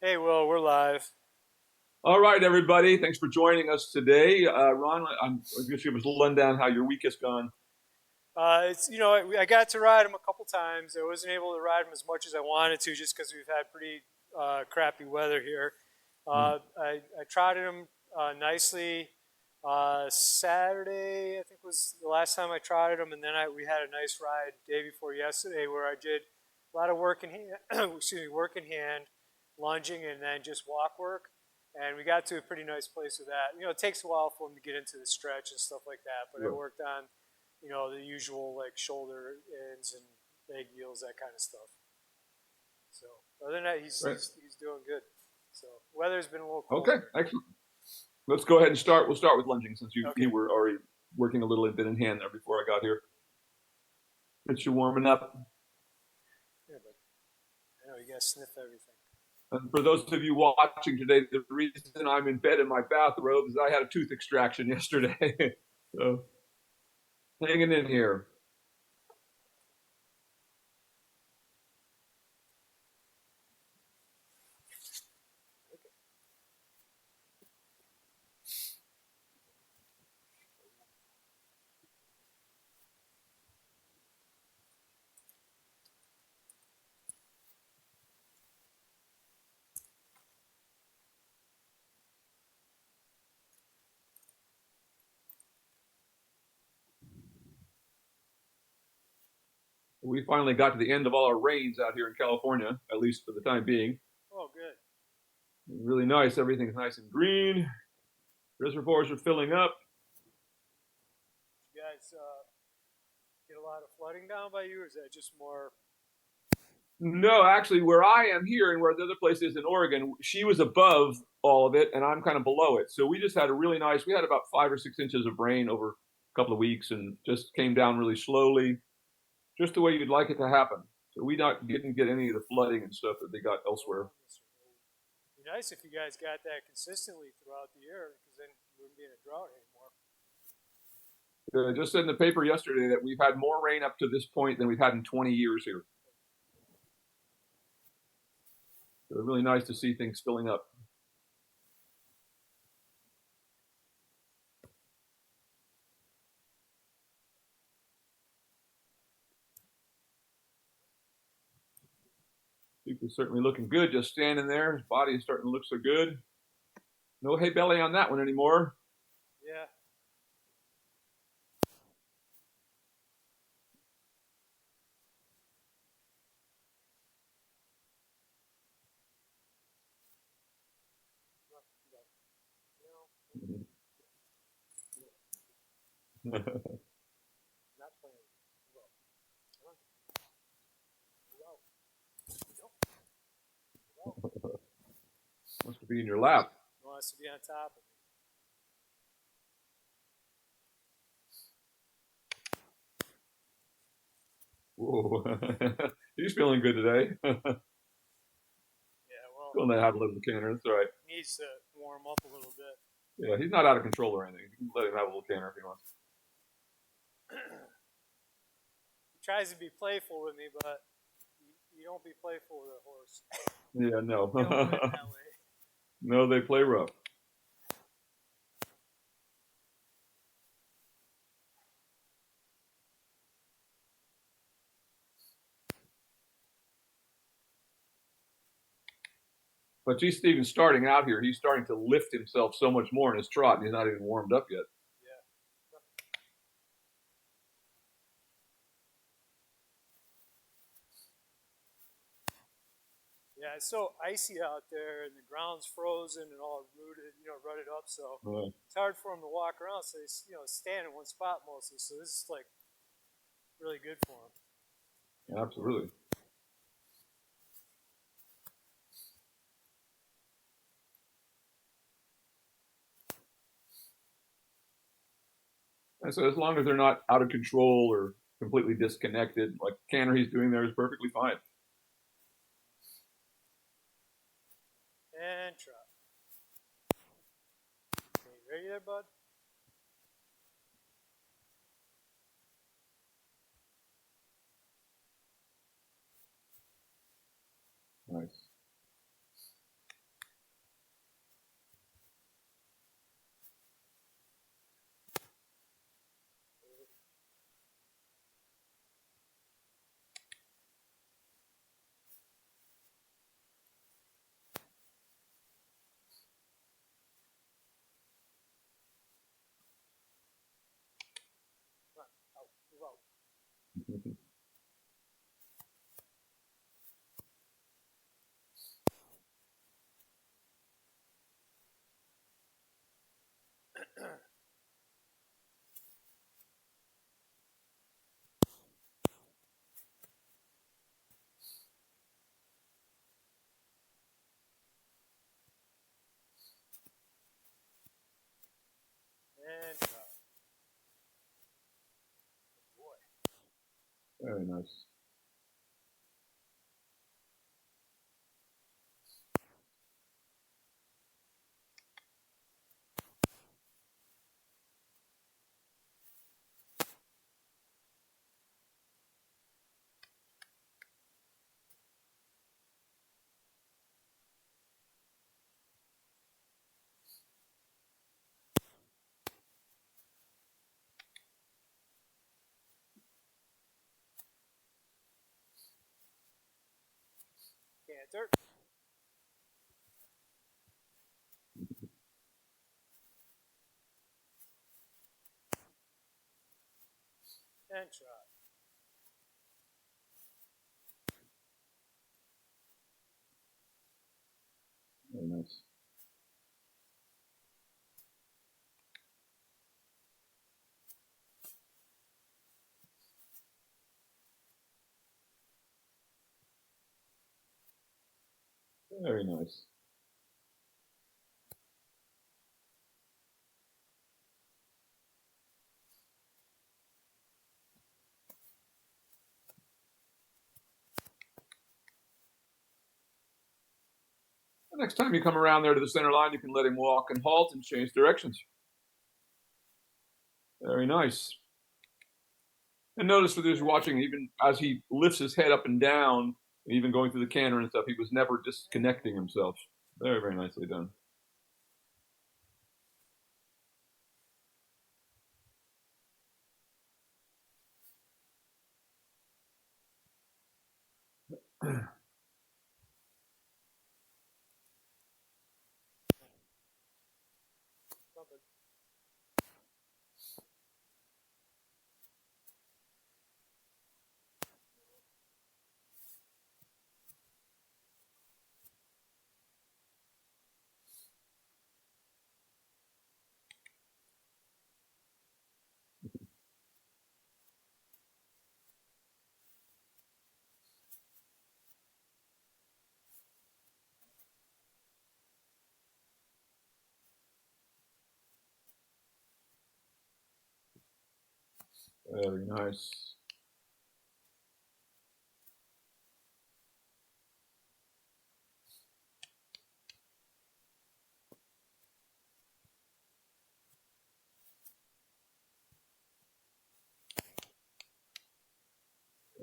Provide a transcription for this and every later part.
Hey, Will, we're live. All right, everybody. Thanks for joining us today. Ron, I guess you give us a rundown how your week has gone. I got to ride them a couple times. I wasn't able to ride them as much as I wanted to, just because we've had pretty crappy weather here. Hmm. I trotted them nicely. Saturday, I think, was the last time I trotted them, and then we had a nice ride day before yesterday where I did a lot of work in hand, excuse me, work in hand, lunging, and then just walk work. And we got to a pretty nice place with that. It takes a while for them to get into the stretch and stuff like that, but I Right. worked on the usual like shoulder ends and leg yields, that kind of stuff. So other than that, Right. he's doing good. So weather's been a little Okay, colder. excellent. Let's go ahead and start. We'll start with lunging since you Okay. were already working a little bit in hand there before I got here. Get you warming up. Yeah, but I know you gotta sniff everything. And for those of you watching today, the reason I'm in bed in my bathrobe is I had a tooth extraction yesterday. So hanging in here. We finally got to the end of all our rains out here in California, at least for the time being. Oh, good. Really nice. Everything's nice and green. Reservoirs are filling up. Did you guys get a lot of flooding down by you, or is that just more? No, actually, where I am here and where the other place is in Oregon, she was above all of it, and I'm kind of below it. So we just had a really nice. We had about 5 or 6 inches of rain over a couple of weeks, and just came down really slowly, just the way you'd like it to happen. So we didn't get any of the flooding and stuff that they got elsewhere. It'd be nice if you guys got that consistently throughout the year, because then you wouldn't be in a drought anymore. I just said in the paper yesterday that we've had more rain up to this point than we've had in 20 years here. So really nice to see things filling up. He's certainly looking good, just standing there. His body is starting to look so good. No hay belly on that one anymore. Yeah. Not playing. Well, well, well. Wants to be in your lap. He wants to be on top of me. Whoa. He's feeling good today. Yeah, well, Going to have a little canter. That's all right. needs to warm up a little bit. Yeah, he's not out of control or anything. You can let him have a little canter if he wants. He tries to be playful with me, but you don't be playful with a horse. Yeah, no. They don't win that way. No, they play rough. But he's even starting out here. He's starting to lift himself so much more in his trot, and he's not even warmed up yet. Yeah. Yeah, it's so icy out there, and the ground's frozen and all rooted, rutted up. So Uh, it's hard for them to walk around. So they, stand in one spot mostly. So this is like really good for them. Absolutely. And so as long as they're not out of control or completely disconnected, like the canter he's doing there is perfectly fine. And trot. Okay, you ready there, bud? Nice. And drop. Boy. Very nice. Canter. And trot. Very nice. Very nice. The next time you come around there to the center line, you can let him walk and halt and change directions. Very nice. And notice for those watching, even as he lifts his head up and down, even going through the canter and stuff, he was never disconnecting himself. Very, very nicely done. Something. Very nice.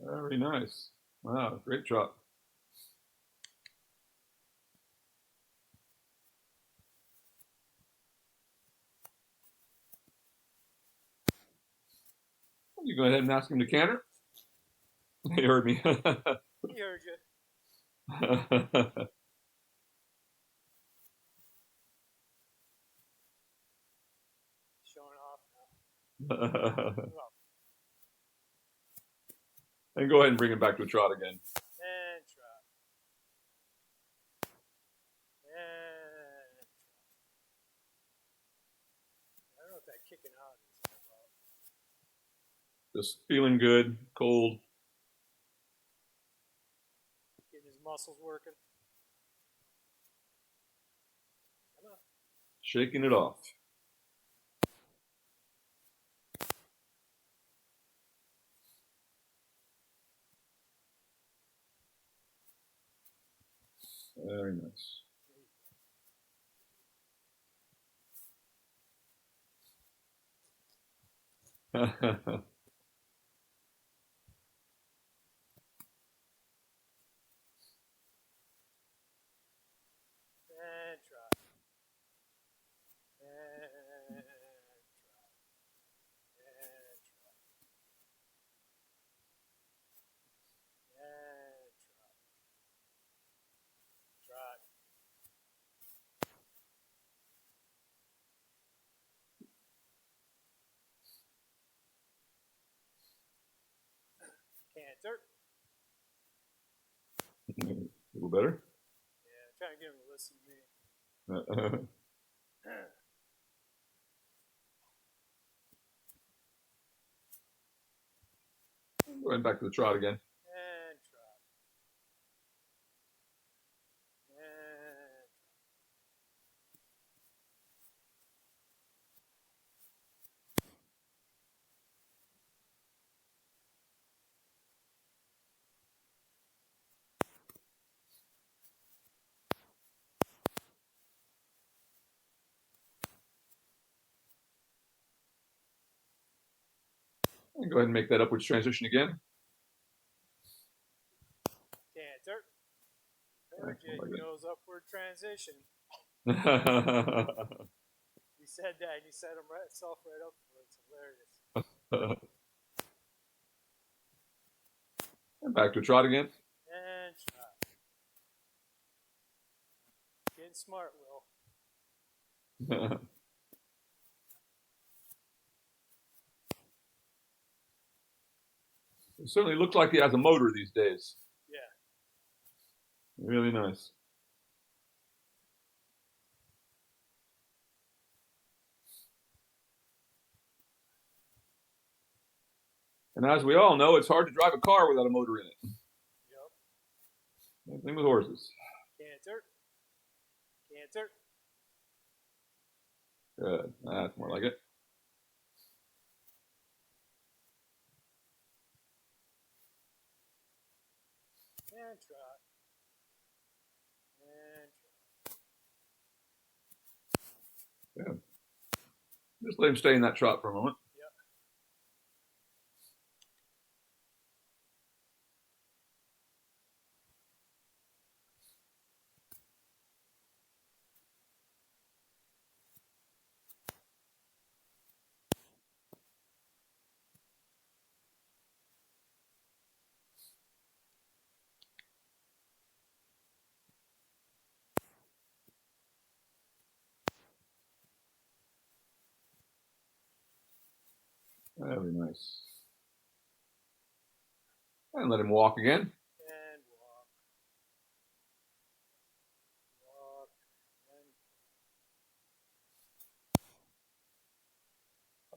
Very nice. Wow, great trot. You go ahead and ask him to canter. He heard me. He heard you. Showing off now. And go ahead and bring him back to a trot again. And trot. And trot. I don't know what that kicking out is all about. Just feeling good, cold. Getting his muscles working. Come on. Shaking it off. Very nice. And trot. And trot. And trot. And trot. Trot. Cancer. A little better. Yeah, I'm trying to get him to listen to me. Go ahead back to the trot again. And trot. And And go ahead and make that upwards transition again. Cancer. Very good. He knows upward transition. He said that, and he set himself right up for it. It's hilarious. And back to a trot again. And trot. Getting smart, Will. It certainly looks like he has a motor these days. Yeah. Really nice. And as we all know, it's hard to drive a car without a motor in it. Yep. Same thing with horses. Cancer. Cancer. Good. That's more like it. And trot. And trot. Yeah. Just let him stay in that trot for a moment. Yep. Very nice. And let him walk again. And walk. Walk.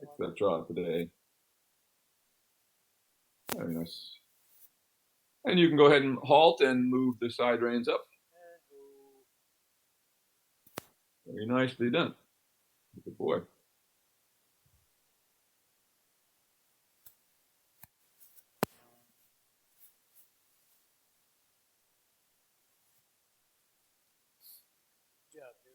And Like that trot today. Very nice. And you can go ahead and halt and move the side reins up. Very nicely done. Good boy. Good job, dude.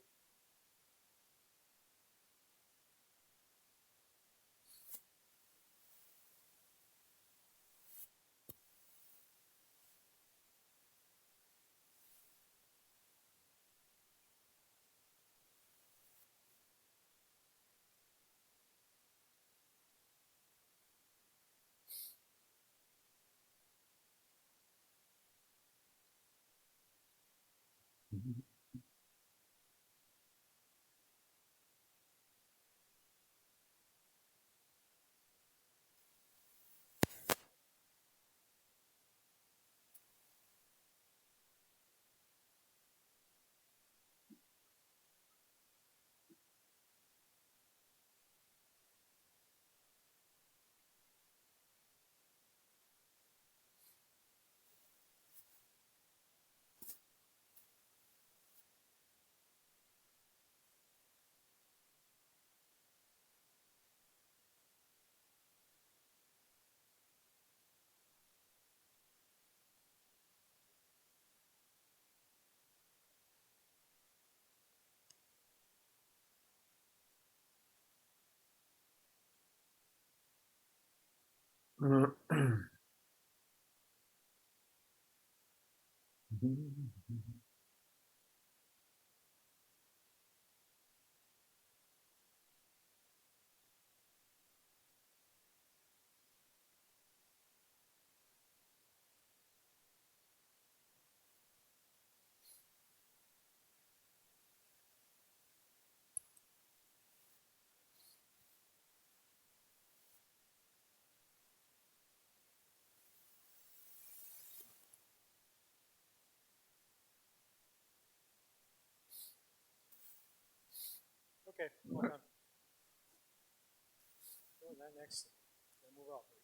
Okay, well done. Oh, that next thing. Then move out, buddy.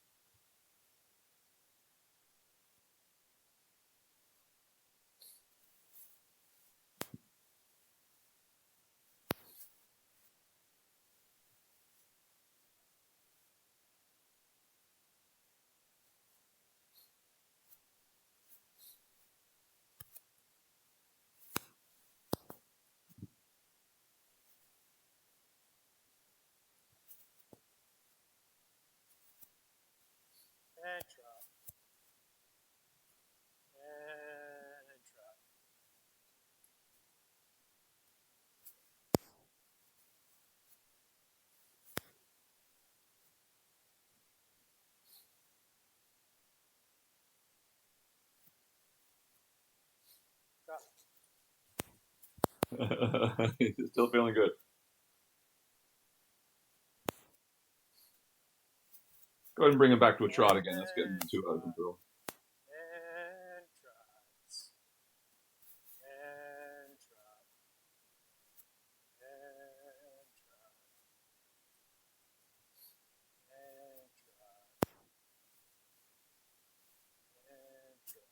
And drop. And drop. Drop. Still feeling good. Go ahead and bring him back to a trot again. That's getting too out of control. And trots. And trot. And trot. And trot. And trot.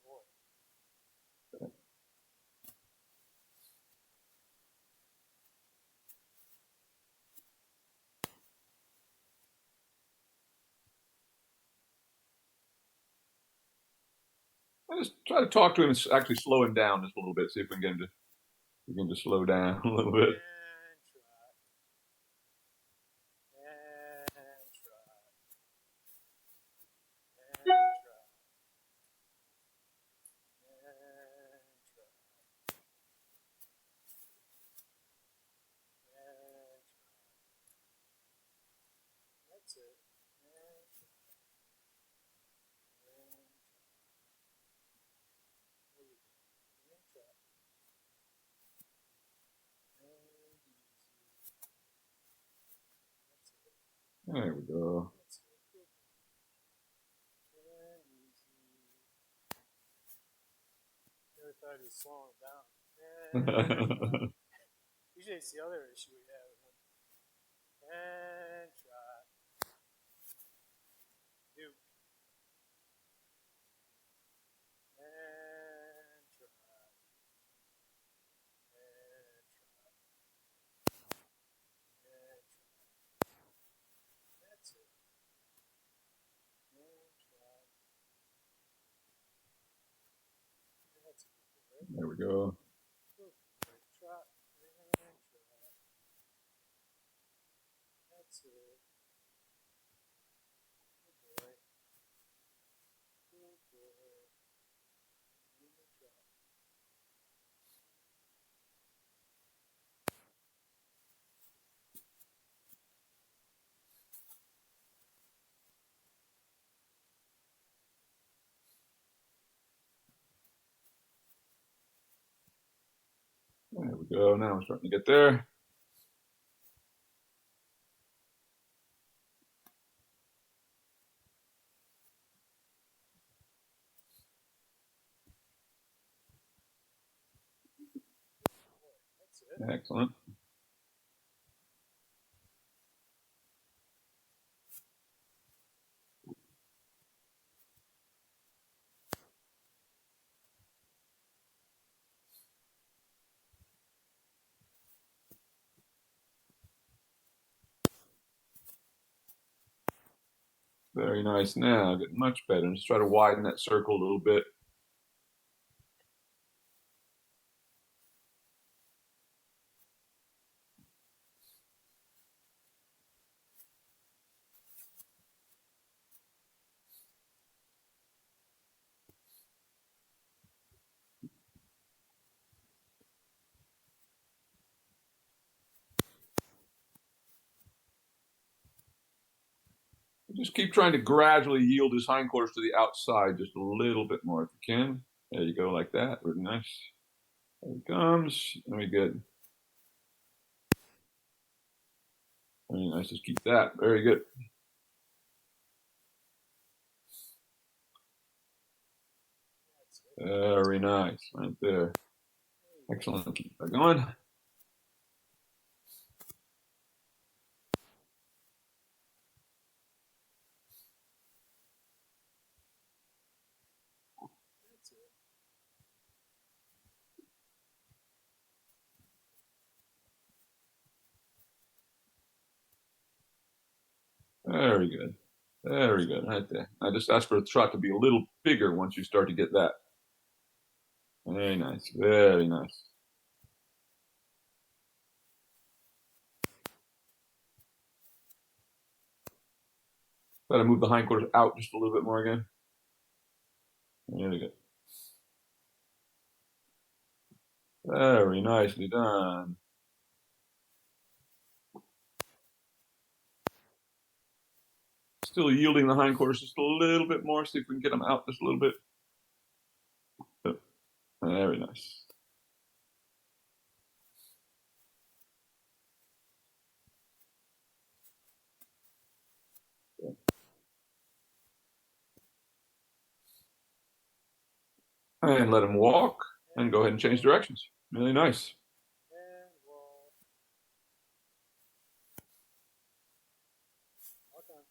Boy. I just try to talk to him and actually slow him down just a little bit. See if we can get him to slow down a little bit. And trot. And trot. And trot. And trot. And trot. That's it. And trot. And trot. There you go. And trot. And easy. That's it. There we go. That's it. Good. And easy. Never thought he'd slow it down. And usually it's the other issue we have with him. And trot. Duke. And trot. And trot. And trot. That's it. And trot. That's a good boy. There we go. Good boy. Trot. And trot. That's it. Good boy. Good boy. And trot. There we go. Now we're starting to get there. That's it. Excellent. Very nice. Now getting much better. Just try to widen that circle a little bit. Just keep trying to gradually yield his hindquarters to the outside just a little bit more if you can. There you go, like that. Very nice. There it comes. Very good. Very nice. Just keep that. Very good. Very nice. Right there. Excellent. Keep that going. Very good. Very good. Right there. I just ask for the trot to be a little bigger once you start to get that. Very nice. Very nice. Try to move the hindquarters out just a little bit more again. Really good. Very nicely done. Still yielding the hindquarters just a little bit more. See if we can get them out just a little bit. Very nice. And let him walk and go ahead and change directions. Really nice. And walk. Walk on.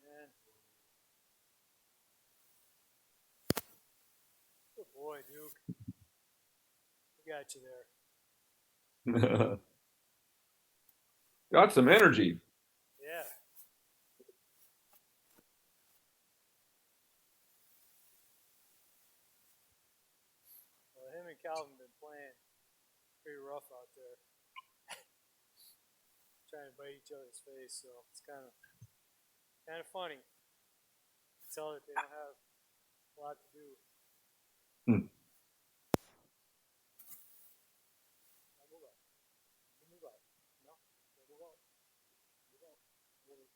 And good boy, Duke. We got you there. Got some energy. Yeah. Well, him and Calvin been playing pretty rough out there, trying to bite each other's face. So it's kind of funny. You can tell that they don't have a lot to do. Hmm. Move up. Move up. No. Move up. Move up. Move up.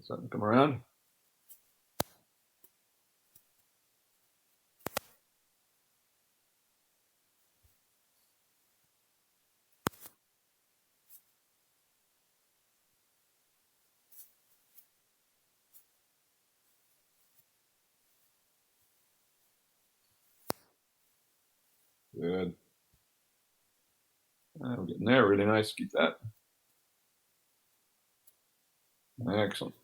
Starting to come around. Good. We're getting there. Really nice. Keep that. Excellent.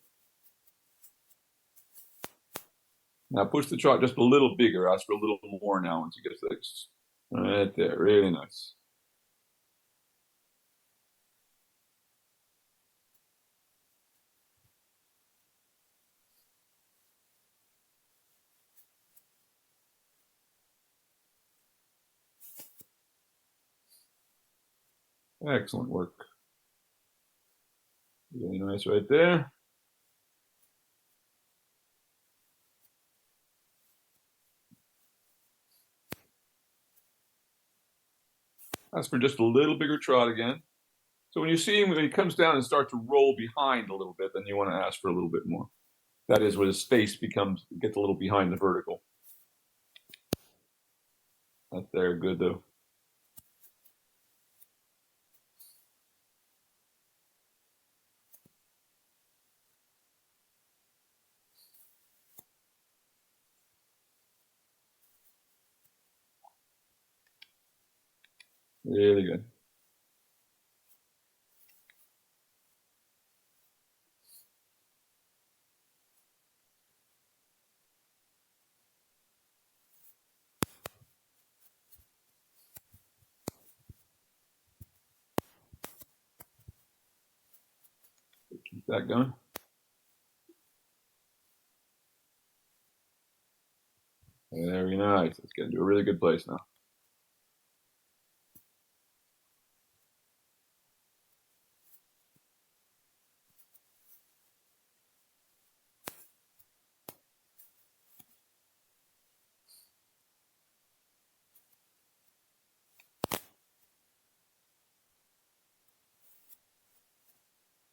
Now push the trot just a little bigger. Ask for a little more now once you get fixed. Right there. Really nice. Excellent work. Really nice right there. Ask for just a little bigger trot again. So when you see him, when he comes down and starts to roll behind a little bit, then you want to ask for a little bit more. That is where his face gets a little behind the vertical. Right there, good though. Really good. Keep that going. Very nice. Let's get into a really good place now.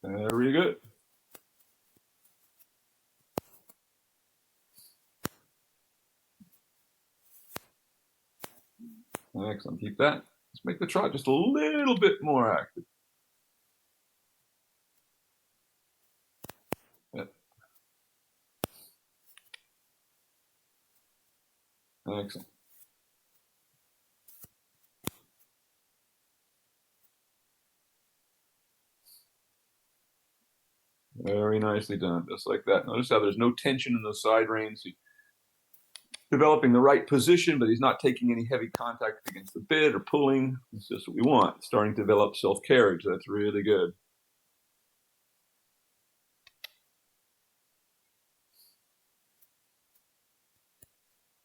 Very good. Excellent. Keep that. Let's make the trot just a little bit more active. Yep. Excellent. Very nicely done, just like that. Notice how there's no tension in those side reins. He's developing the right position, but he's not taking any heavy contact against the bit or pulling. It's just what we want. Starting to develop self-carriage. That's really good.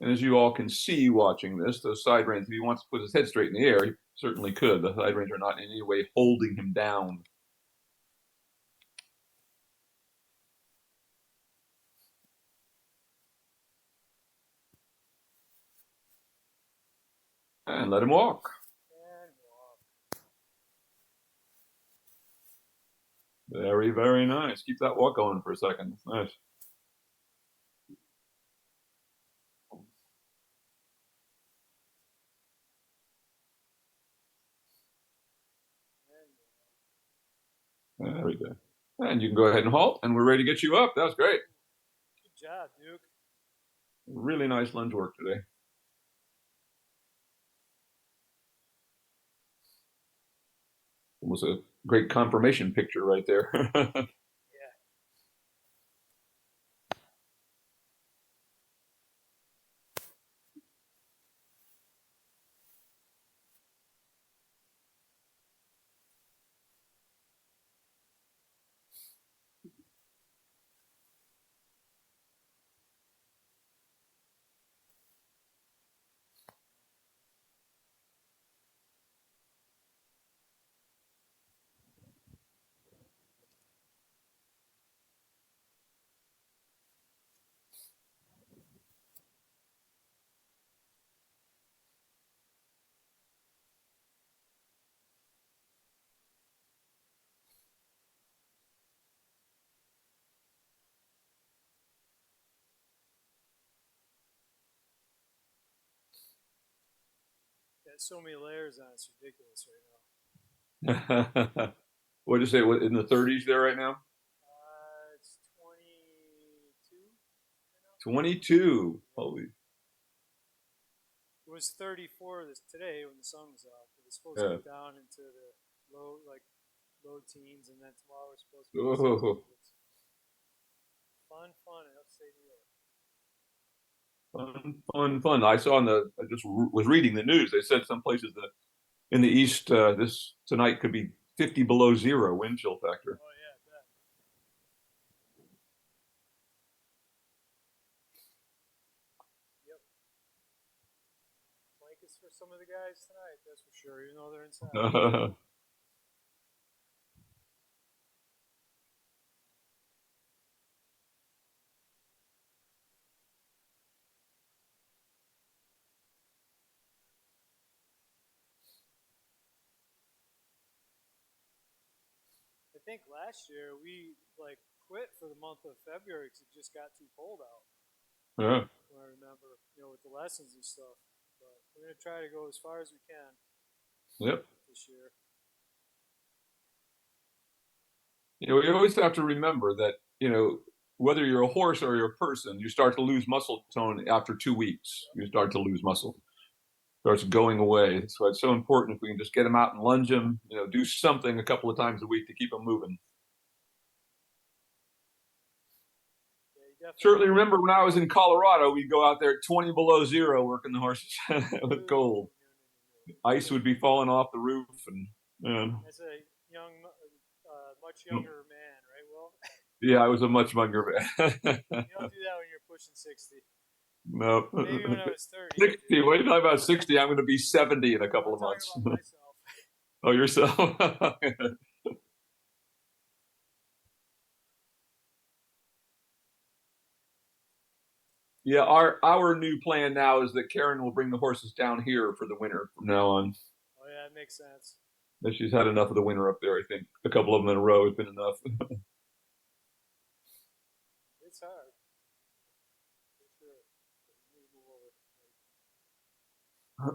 And as you all can see watching this, those side reins, if he wants to put his head straight in the air, he certainly could. The side reins are not in any way holding him down. And let him walk. Very, very nice. Keep that walk going for a second. Nice. Very good. And you can go ahead and halt, and we're ready to get you up. That was great. Good job, Duke. Really nice lunge work today. Almost a great confirmation picture right there. Yeah. Got so many layers on, it's ridiculous right now. What did you say? What, in the 30s there right now? It's 22 right now. 22. Holy. It was 34 today when the sun was out, but it's supposed Yeah. to go down into the low teens, and then tomorrow it's supposed to be Oh. fun in upstate New York. Fun, fun, fun. I saw I just was reading the news. They said some places that in the east this tonight could be 50 below zero wind chill factor. Oh yeah, I bet. Yep. Blankets for some of the guys tonight, that's for sure, even though they're inside. I think last year we quit for the month of February because it just got too cold out. Yeah. I remember, with the lessons and stuff. But we're gonna try to go as far as we can. Yep. This year. We always have to remember that, whether you're a horse or you're a person, you start to lose muscle tone after 2 weeks. You start to lose muscle. Starts going away. That's why it's so important if we can just get them out and lunge them, do something a couple of times a week to keep them moving. Yeah, Certainly remember when I was in Colorado, we'd go out there at 20 below zero working the horses. It was cold. Ice would be falling off the roof. And as a much younger man, right, Will? Yeah, I was a much younger man. You don't do that when you're pushing 60. No. Maybe when I was 30. 60. What are you talking about? 60? I'm going to be 70 in a couple of months. About myself. Oh, yourself? Yeah, our new plan now is that Karen will bring the horses down here for the winter from now on. Oh yeah, that makes sense. She's had enough of the winter up there. I think a couple of them in a row has been enough. It's hard. For sure. I'm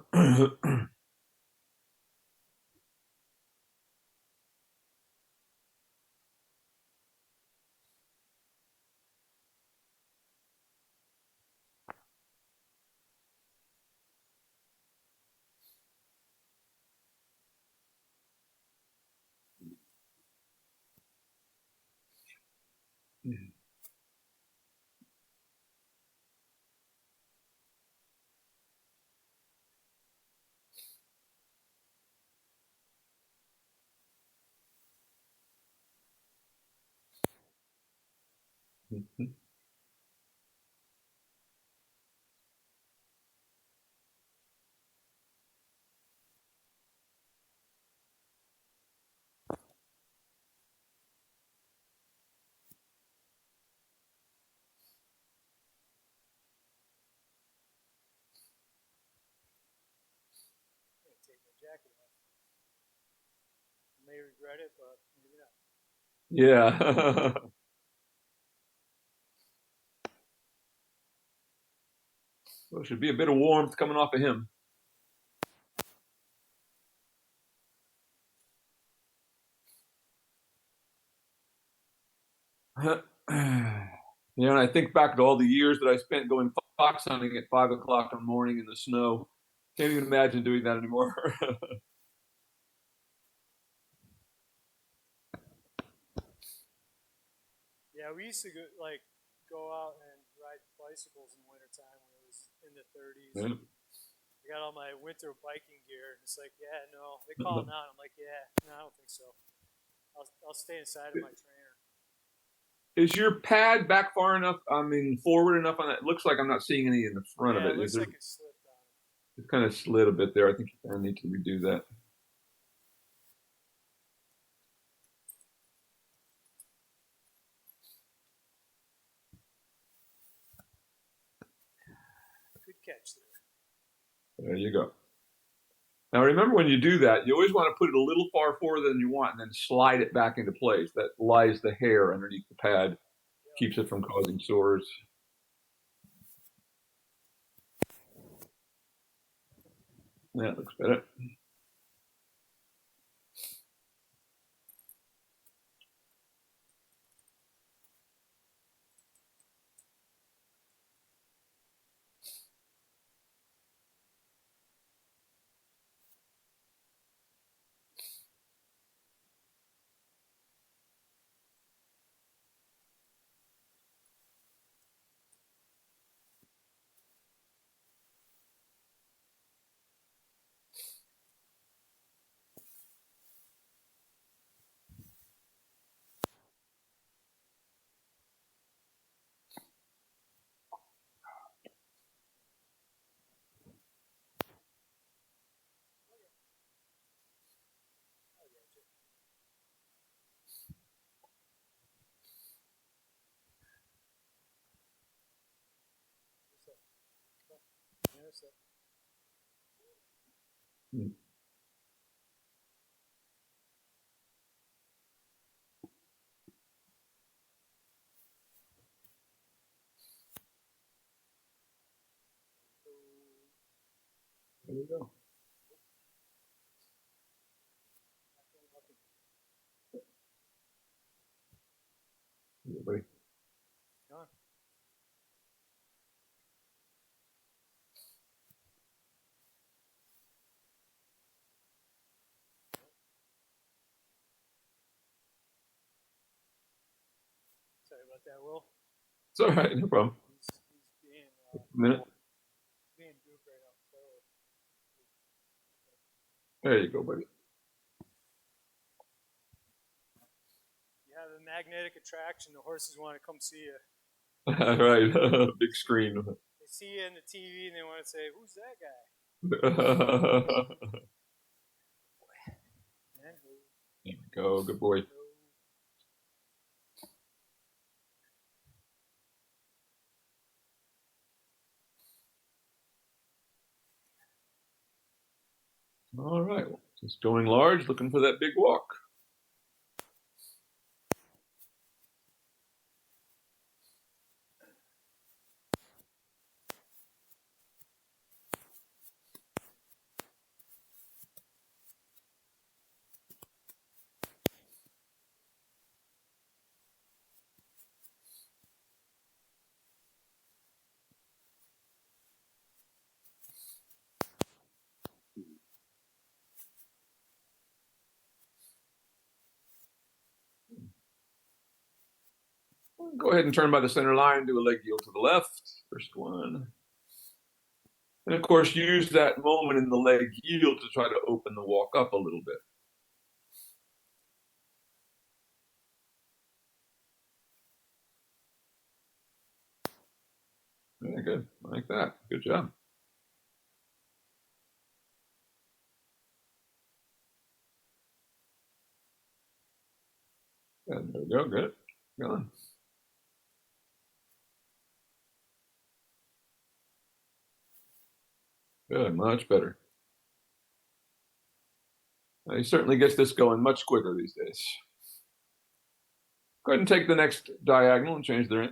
gonna take my jacket off. I may regret it, but maybe not. Yeah. Well, should be a bit of warmth coming off of him. And I think back to all the years that I spent going fox hunting at 5 o'clock in the morning in the snow. Can't even imagine doing that anymore. Yeah, we used to go out and ride bicycles in the wintertime when it was in the 30s. Yeah. I got all my winter biking gear. And it's like, yeah, no. They call it out. I'm like, yeah, no, I don't think so. I'll stay inside of my trainer. Is your pad back far enough? I mean, forward enough on that? It looks like I'm not seeing any in the front of Yeah, it. it looks like it slipped on it. It's kind of slid a bit there. I think you kind of need to redo that. Good catch there. There you go. Now remember, when you do that, you always want to put it a little far forward than you want and then slide it back into place. That lies the hair underneath the pad, keeps it from causing sores. That looks better. Hmm. There you go. Yeah, buddy. Sorry about that, Will. It's all right, no problem. He's A minute. being Duke right now. So, There you go, buddy. you have a magnetic attraction. The horses want to come see you. All right, big screen. They see you in the TV and they want to say, "Who's that guy?" There you go, good boy. All right, well, just going large, looking for that big walk. Go ahead and turn by the center line, do a leg yield to the left, first one. And of course, use that moment in the leg yield to try to open the walk up a little bit. Very good, like that, good job. And there we go, good, going. Good, much better. He certainly gets this going much quicker these days. Go ahead and take the next diagonal and change the.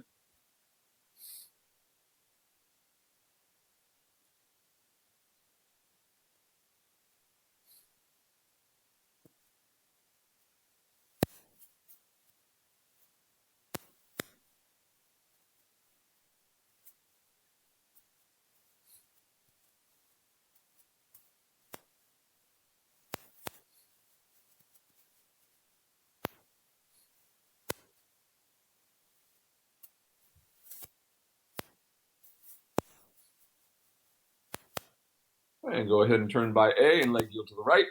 And go ahead and turn by A and leg yield to the right.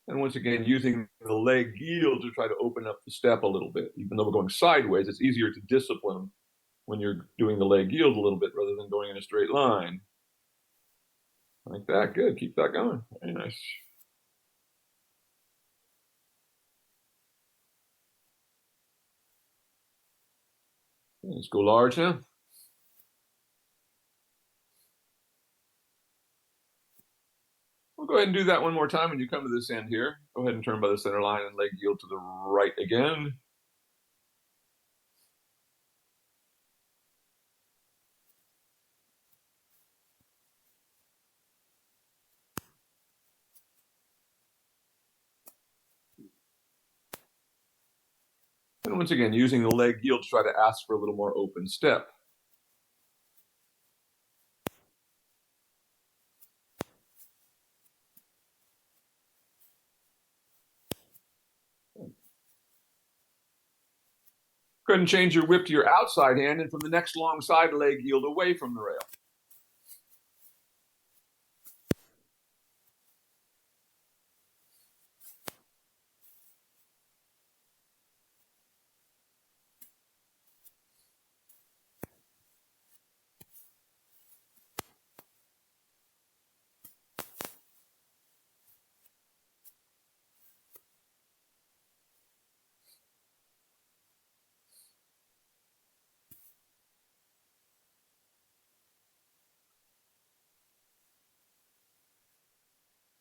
And once again, using the leg yield to try to open up the step a little bit. Even though we're going sideways, it's easier to discipline when you're doing the leg yield a little bit rather than going in a straight line. Like that, good, keep that going, very nice. Let's go large now. We'll go ahead and do that one more time when you come to this end here. Go ahead and turn by the center line and leg yield to the right again. And once again, using the leg yield to try to ask for a little more open step. Go ahead and change your whip to your outside hand, and from the next long side leg yield away from the rail.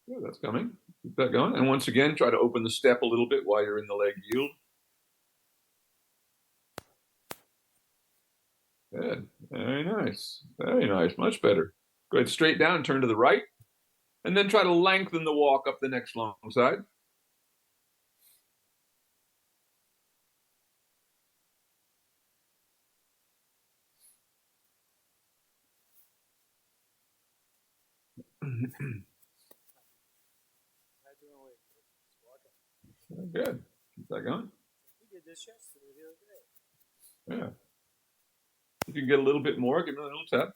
Yeah, that's coming. Keep that going. And once again, try to open the step a little bit while you're in the leg yield. Good. Very nice. Very nice. Much better. Go ahead straight down and turn to the right. And then try to lengthen the walk up the next long side. Good. Keep that going. We did this yesterday, the other day. Yeah. If you can get a little bit more, give me a little tap.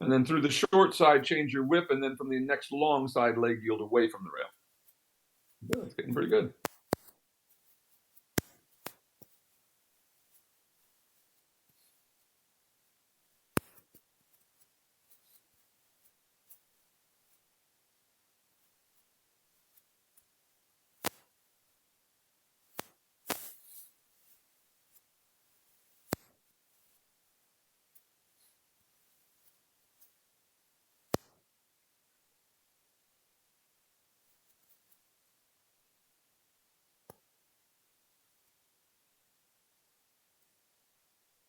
And then through the short side, change your whip, and then from the next long side, leg yield away from the rail. Yeah, that's getting pretty good.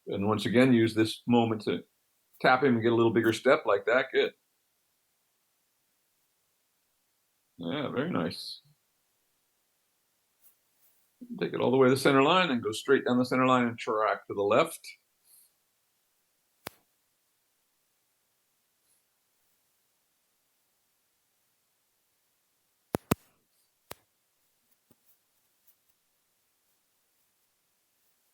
And once again, use this moment to tap him and get a little bigger step like that. Good. Yeah, very nice. Take it all the way to the center line and go straight down the center line and track to the left.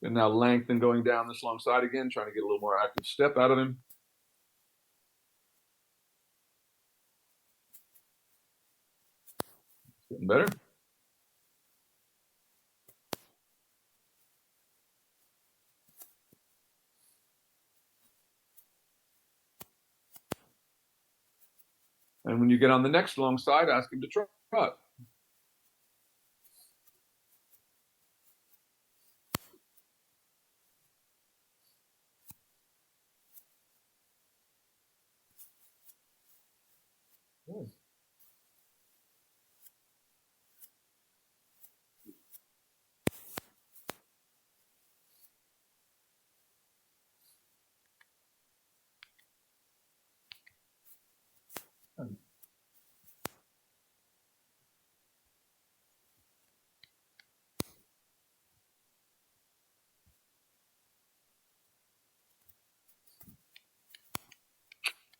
And now lengthen going down this long side again, trying to get a little more active step out of him. Getting better. And when you get on the next long side, ask him to trot. Good.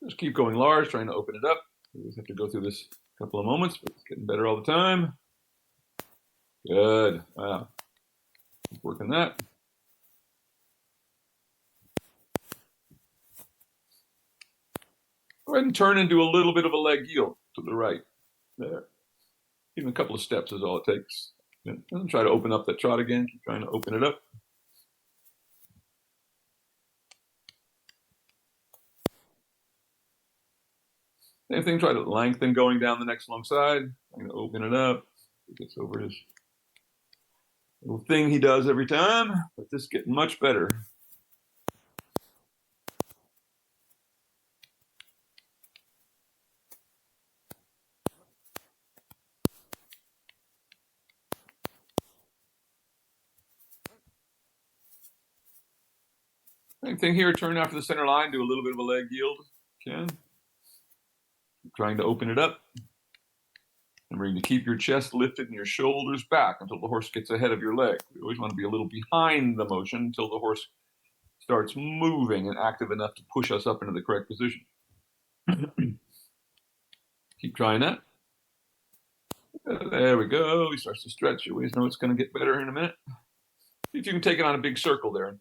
Just keep going large, trying to open it up. We always have to go through this couple of moments, but it's getting better all the time. Good. Wow. Keep working that. Go ahead and turn and do a little bit of a leg yield to the right. There. Even a couple of steps is all it takes. And try to open up that trot again. Keep trying to open it up. Same thing, try to lengthen going down the next long side. Trying to open it up. He gets over his little thing he does every time, but this is getting much better. Same thing here, turn after the center line, do a little bit of a leg yield. Keep trying to open it up. Remembering to keep your chest lifted and your shoulders back until the horse gets ahead of your leg. We always want to be a little behind the motion until the horse starts moving and active enough to push us up into the correct position. Keep trying that. There we go. He starts to stretch. You always know it's going to get better in a minute. See if you can take it on a big circle there.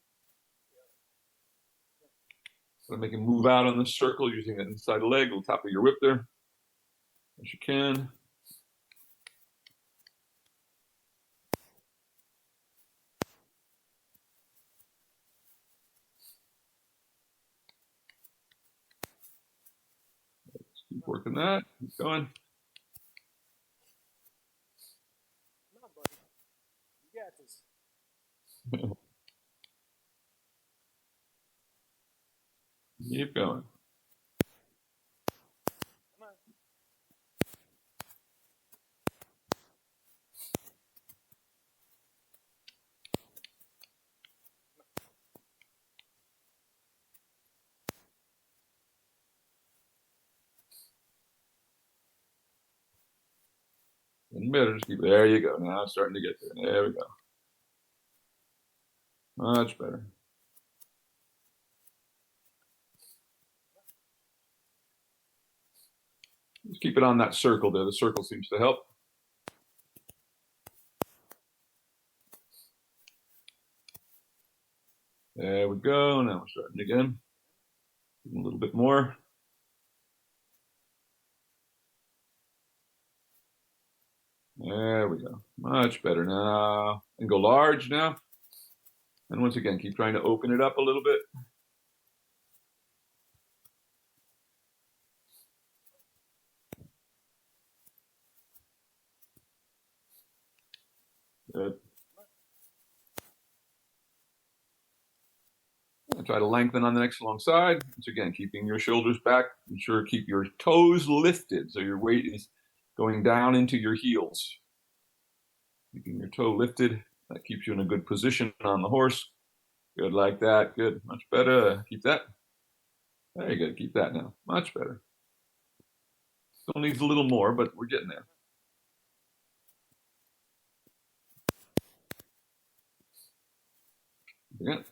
So make him move out on the circle using the inside leg, the top of your whip there, as you can. Keep working that. Keep going. Come on, buddy. You got this. Keep going. Come on. And better, just keep, there you go. Now it's starting to get there. There we go. Much better. Just keep it on that circle there. The circle seems to help. There we go. Now we're starting again. A little bit more. There we go. Much better now. And go large now. And once again, keep trying to open it up a little bit. Good. And try to lengthen on the next long side. Once again, keeping your shoulders back. Ensure keep your toes lifted so your weight is going down into your heels. Keeping your toe lifted. That keeps you in a good position on the horse. Good, like that. Good, much better. Keep that. Very good. Keep that now. Much better. Still needs a little more, but we're getting there. Again.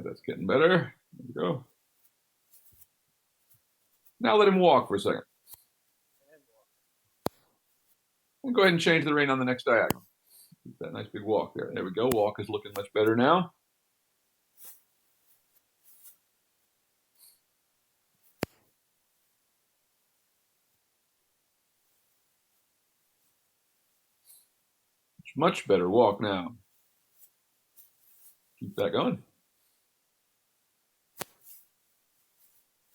That's getting better. There we go. Now let him walk for a second. And go ahead and change the rein on the next diagonal. Keep that nice big walk there. There we go. Walk is looking much better now. Much better walk now. Keep that going.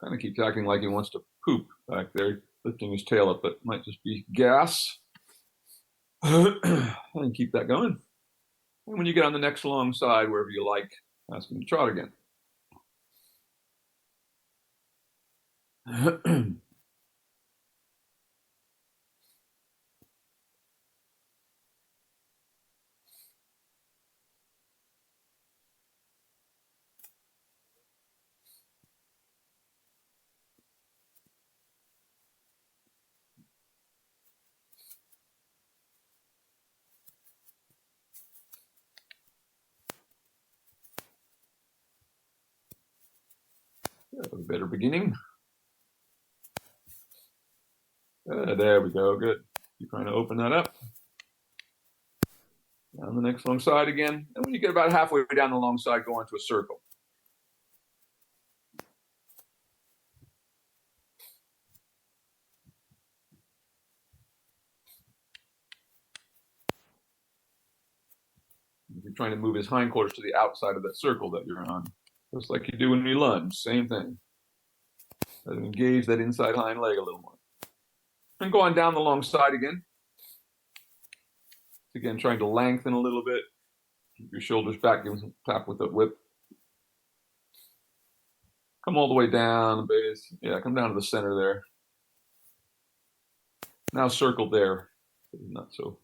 Kind of keeps acting like he wants to poop back there, lifting his tail up, but it might just be gas. And keep that going. And when you get on the next long side, wherever you like, ask him to trot again. A better beginning. There we go. Good. Keep trying to open that up. Down the next long side again. And when you get about halfway down the long side, go into a circle. You're trying to move his hindquarters to the outside of that circle that you're on, just like you do when you lunge. Same thing. Let him engage that inside hind leg a little more. And go on down the long side again. Again, trying to lengthen a little bit. Keep your shoulders back. Give him some tap with the whip. Come all the way down the base. Yeah, come down to the center there. Now circle there. Not so.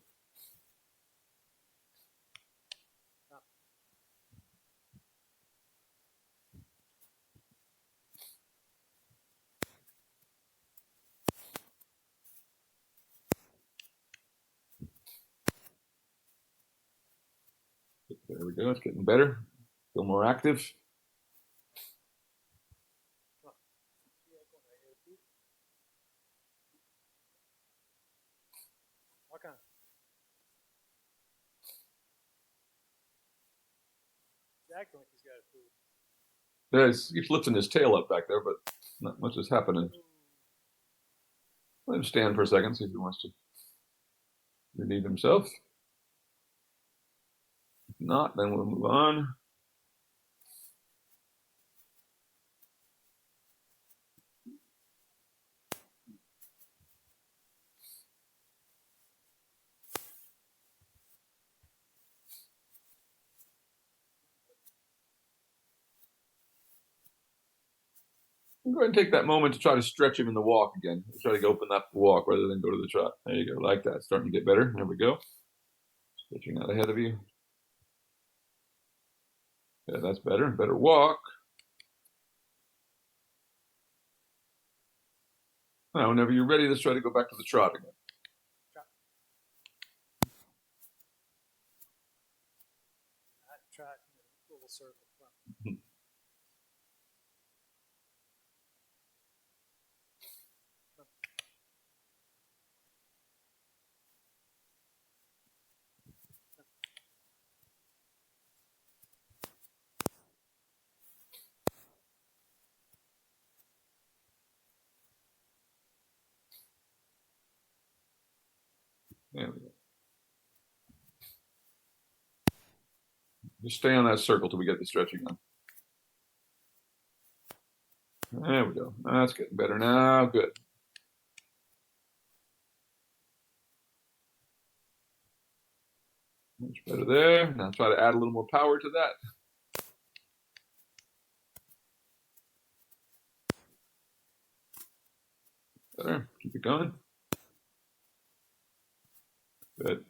There we go. It's getting better. Feel more active. Walk on. He's acting like he's got a food. Yeah, he's lifting his tail up back there, but not much is happening. Let him stand for a second, see if he wants to relieve himself. If not, then we'll move on. Go ahead and take that moment to try to stretch him in the walk again. Try to open up the walk rather than go to the trot. There you go, like that. Starting to get better. There we go. Stretching out ahead of you. Yeah, that's better. Better walk. Now, whenever you're ready, let's try to go back to the trot again. Trot in a little circle. There we go. Just stay on that circle till we get the stretching on. There we go. That's getting better now. Good. Much better there. Now try to add a little more power to that. Better. Keep it going. Good.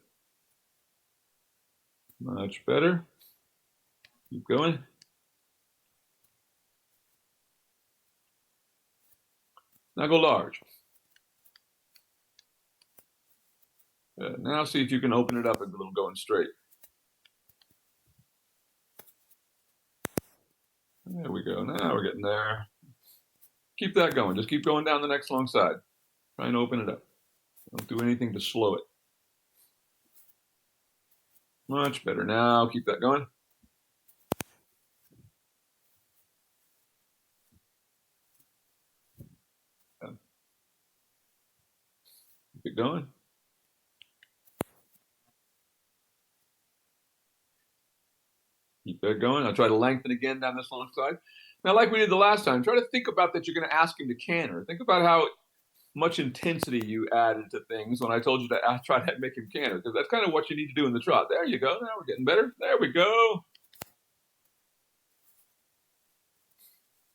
Much better. Keep going. Now go large. Good. Now see if you can open it up a little going straight. There we go. Now we're getting there. Keep that going. Just keep going down the next long side. Try and open it up. Don't do anything to slow it. Much better. Now keep that going. Keep it going. Keep that going. I'll try to lengthen again down this long side. Now, like we did the last time, try to think about that you're going to ask him to canter. Think about how much intensity you added to things when I told you to try to make him canter, because that's kind of what you need to do in the trot. There you go. Now we're getting better. There we go.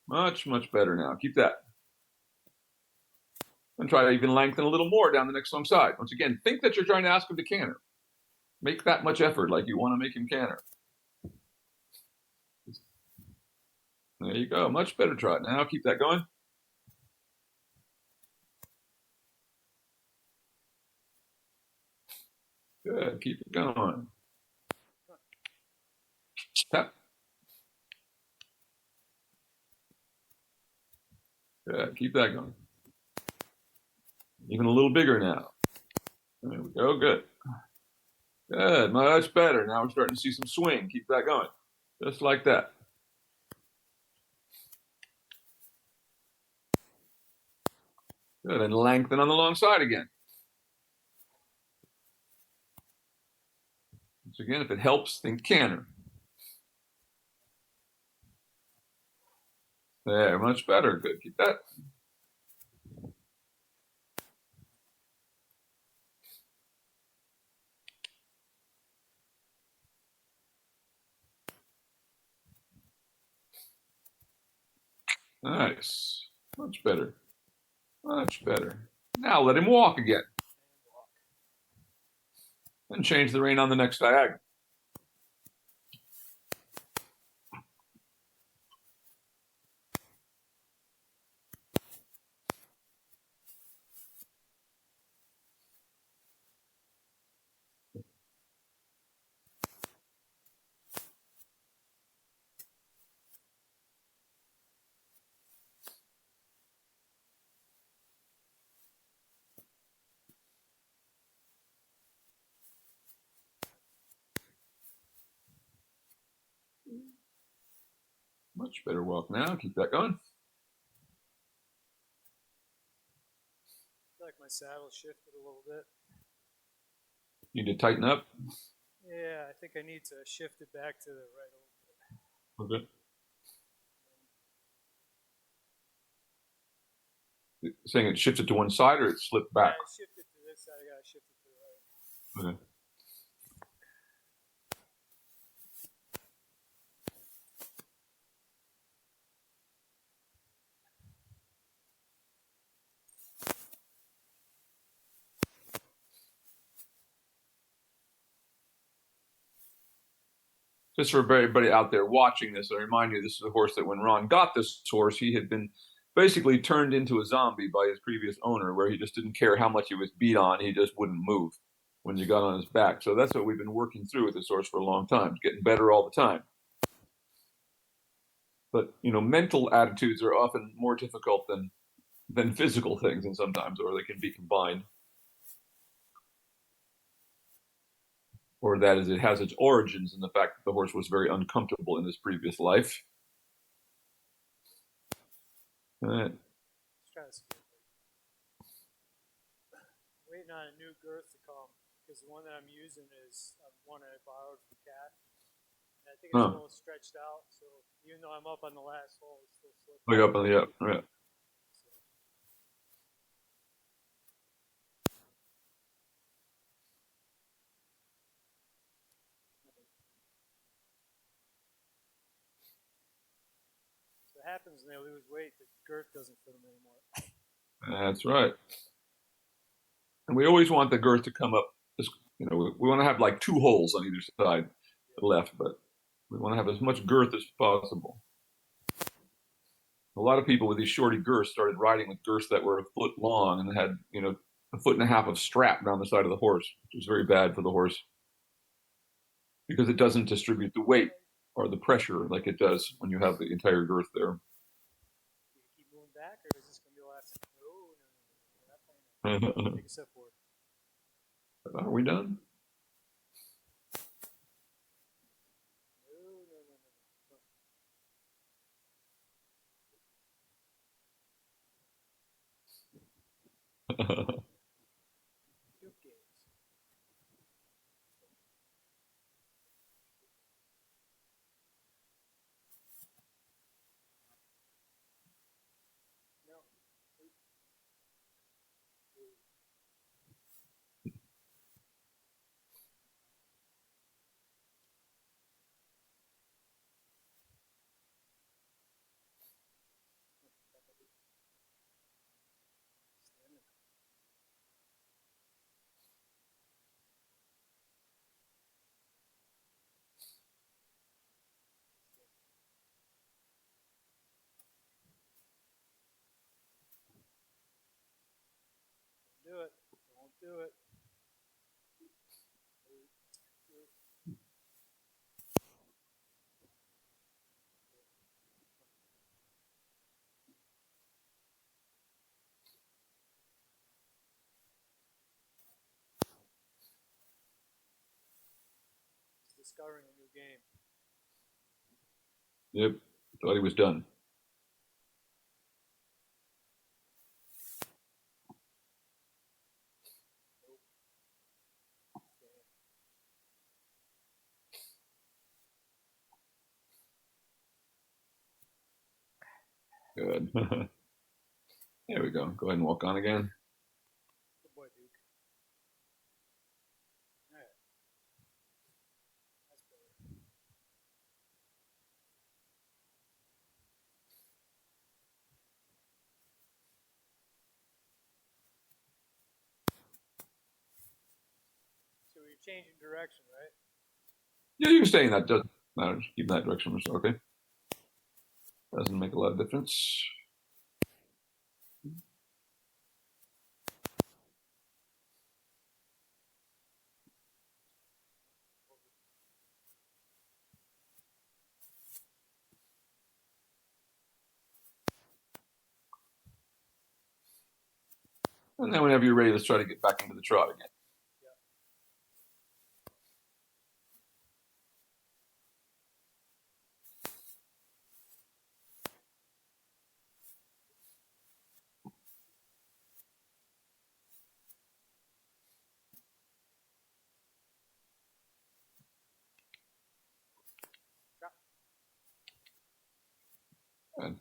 Much, much better now. Keep that. And try to even lengthen a little more down the next long side. Once again, think that you're trying to ask him to canter. Make that much effort, like you want to make him canter. There you go. Much better trot. Now keep that going. Good. Keep it going. Tap. Good. Keep that going. Even a little bigger now. There we go. Good. Good. Much better. Now we're starting to see some swing. Keep that going. Just like that. Good. And lengthen on the long side again. Once again, if it helps, think canter. There. Much better. Good. Keep that. Nice. Much better. Much better. Now let him walk again. And change the rein on the next diagonal. Much better walk now. Keep that going. I feel like my saddle shifted a little bit. You need to tighten up. Yeah, I think I need to shift it back to the right a little bit. Okay. Saying it shifted to one side or it slipped back? Yeah, I shifted to this side. I got to shift it to the right. Okay. Just for everybody out there watching this, I remind you, this is a horse that when Ron got this horse, he had been basically turned into a zombie by his previous owner, where he just didn't care how much he was beat on. He just wouldn't move when you got on his back. So that's what we've been working through with this horse for a long time, getting better all the time. But, you know, mental attitudes are often more difficult than physical things, and sometimes, or they can be combined. Or that is, it has its origins in the fact that the horse was very uncomfortable in his previous life. All right. Let's try this again. Waiting on a new girth to come because the one that I'm using is one I borrowed from Cat. And I think it's a little stretched out, so even though I'm up on the last hole, it's still slipping. Way up on the up, right. So it happens when they lose weight, the girth doesn't fit them anymore. That's right. And we always want the girth to come up. You know, we want to have like two holes on either side, the left, but we want to have as much girth as possible. A lot of people with these shorty girths started riding with girths that were a foot long and had, you know, a foot and a half of strap down the side of the horse, which was very bad for the horse because it doesn't distribute the weight or the pressure like it does when you have the entire girth there. Do you keep moving back, or is this going to be the last time? No. Take a step forward. Are we done? Duke games. No. Do it. Don't do it. It's discovering a new game. Yep. Thought he was done. Good. There we go. Go ahead and walk on again. Good boy, Duke. All right. That's better. So you're changing direction, right? Yeah, you can stay in that. Doesn't matter. Just keep in that direction. Okay. Doesn't make a lot of difference. And then whenever you're ready, let's try to get back into the trot again. Good.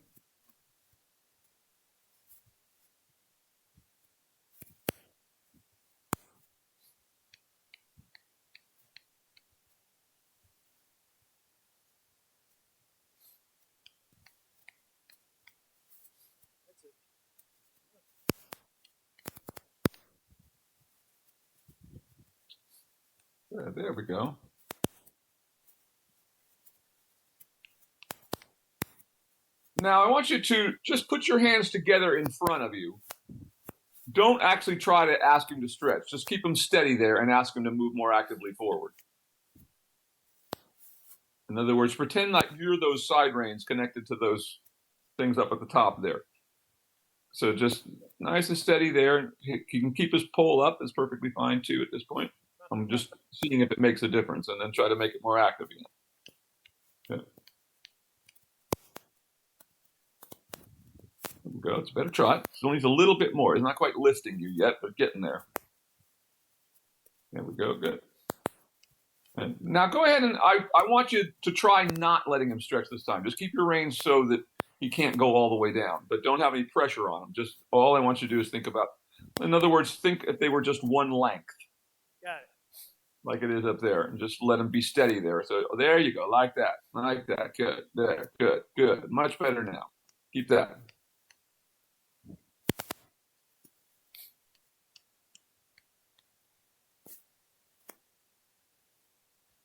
That's it. There we go. Now I want you to just put your hands together in front of you. Don't actually try to ask him to stretch. Just keep him steady there and ask him to move more actively forward. In other words, pretend like you're those side reins connected to those things up at the top there. So just nice and steady there. He can keep his pole up. It's perfectly fine too at this point. I'm just seeing if it makes a difference and then try to make it more active again. Okay. There we go. It's a better trot. Still needs a little bit more. It's not quite lifting you yet, but getting there. There we go. Good. And now go ahead and I want you to try not letting him stretch this time. Just keep your reins so that he can't go all the way down, but don't have any pressure on him. Just all I want you to do is think about, in other words, think if they were just one length. Got it. Like it is up there, and just let him be steady there. So there you go, like that. Good, there, good, good. Much better now. Keep that.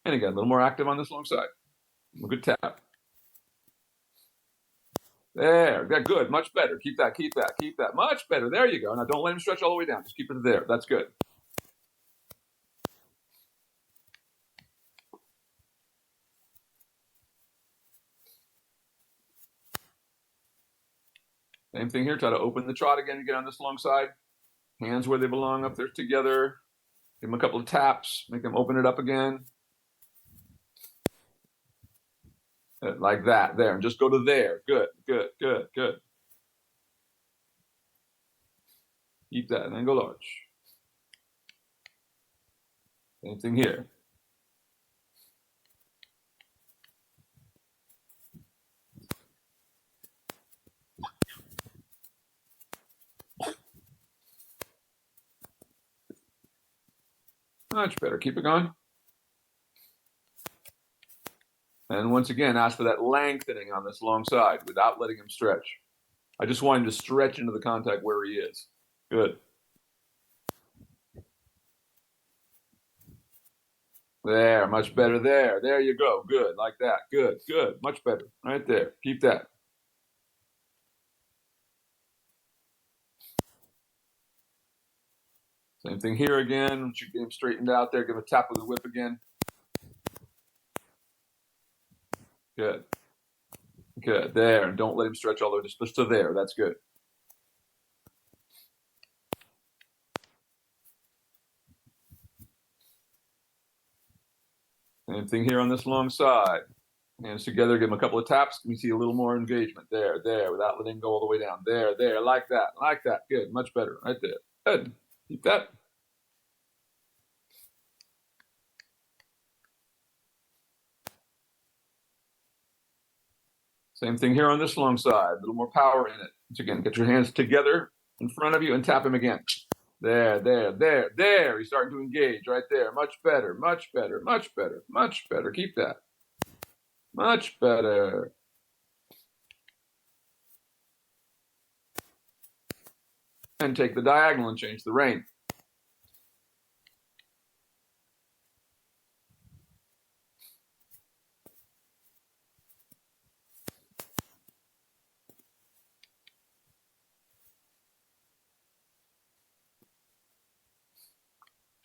And again, a little more active on this long side. A good tap. There, good, much better. Keep that, keep that, keep that. Much better. There you go. Now don't let him stretch all the way down. Just keep it there. That's good. Same thing here. Try to open the trot again and get on this long side. Hands where they belong up there together. Give them a couple of taps. Make them open it up again. Like that. There. And just go to there. Good, good, good, good. Keep that, and then go large. Same thing here. Much better. Keep it going. And once again, ask for that lengthening on this long side without letting him stretch. I just want him to stretch into the contact where he is. Good. There, much better there. There you go. Good, like that. Good, good. Much better. Right there. Keep that. Same thing here again. Once you get him straightened out there, give a tap with the whip again. Good. Good. There. And don't let him stretch all the way just to there. That's good. Same thing here on this long side. Hands together, give him a couple of taps. We see a little more engagement. There, there, without letting go all the way down. There, there, like that, like that. Good, much better. Right there. Good. Keep that. Same thing here on this long side. A little more power in it. Once again, get your hands together in front of you and tap him again. There, there, there, there. He's starting to engage right there. Much better, much better, much better, much better. Keep that. Much better. And take the diagonal and change the rein.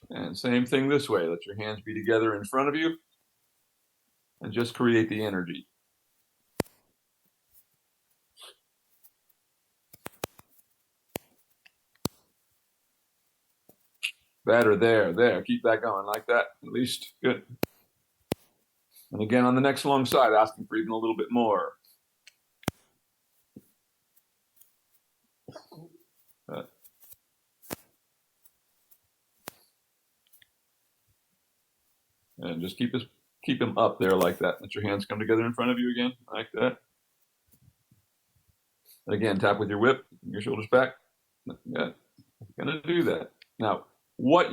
And same thing this way. Let your hands be together in front of you and just create the energy. Better, there, there. Keep that going like that, at least. Good. And again, on the next long side, asking for even a little bit more. And just keep him up there like that. Let your hands come together in front of you again, like that. And again, tap with your whip, your shoulders back. Yeah, gonna do that. Now, what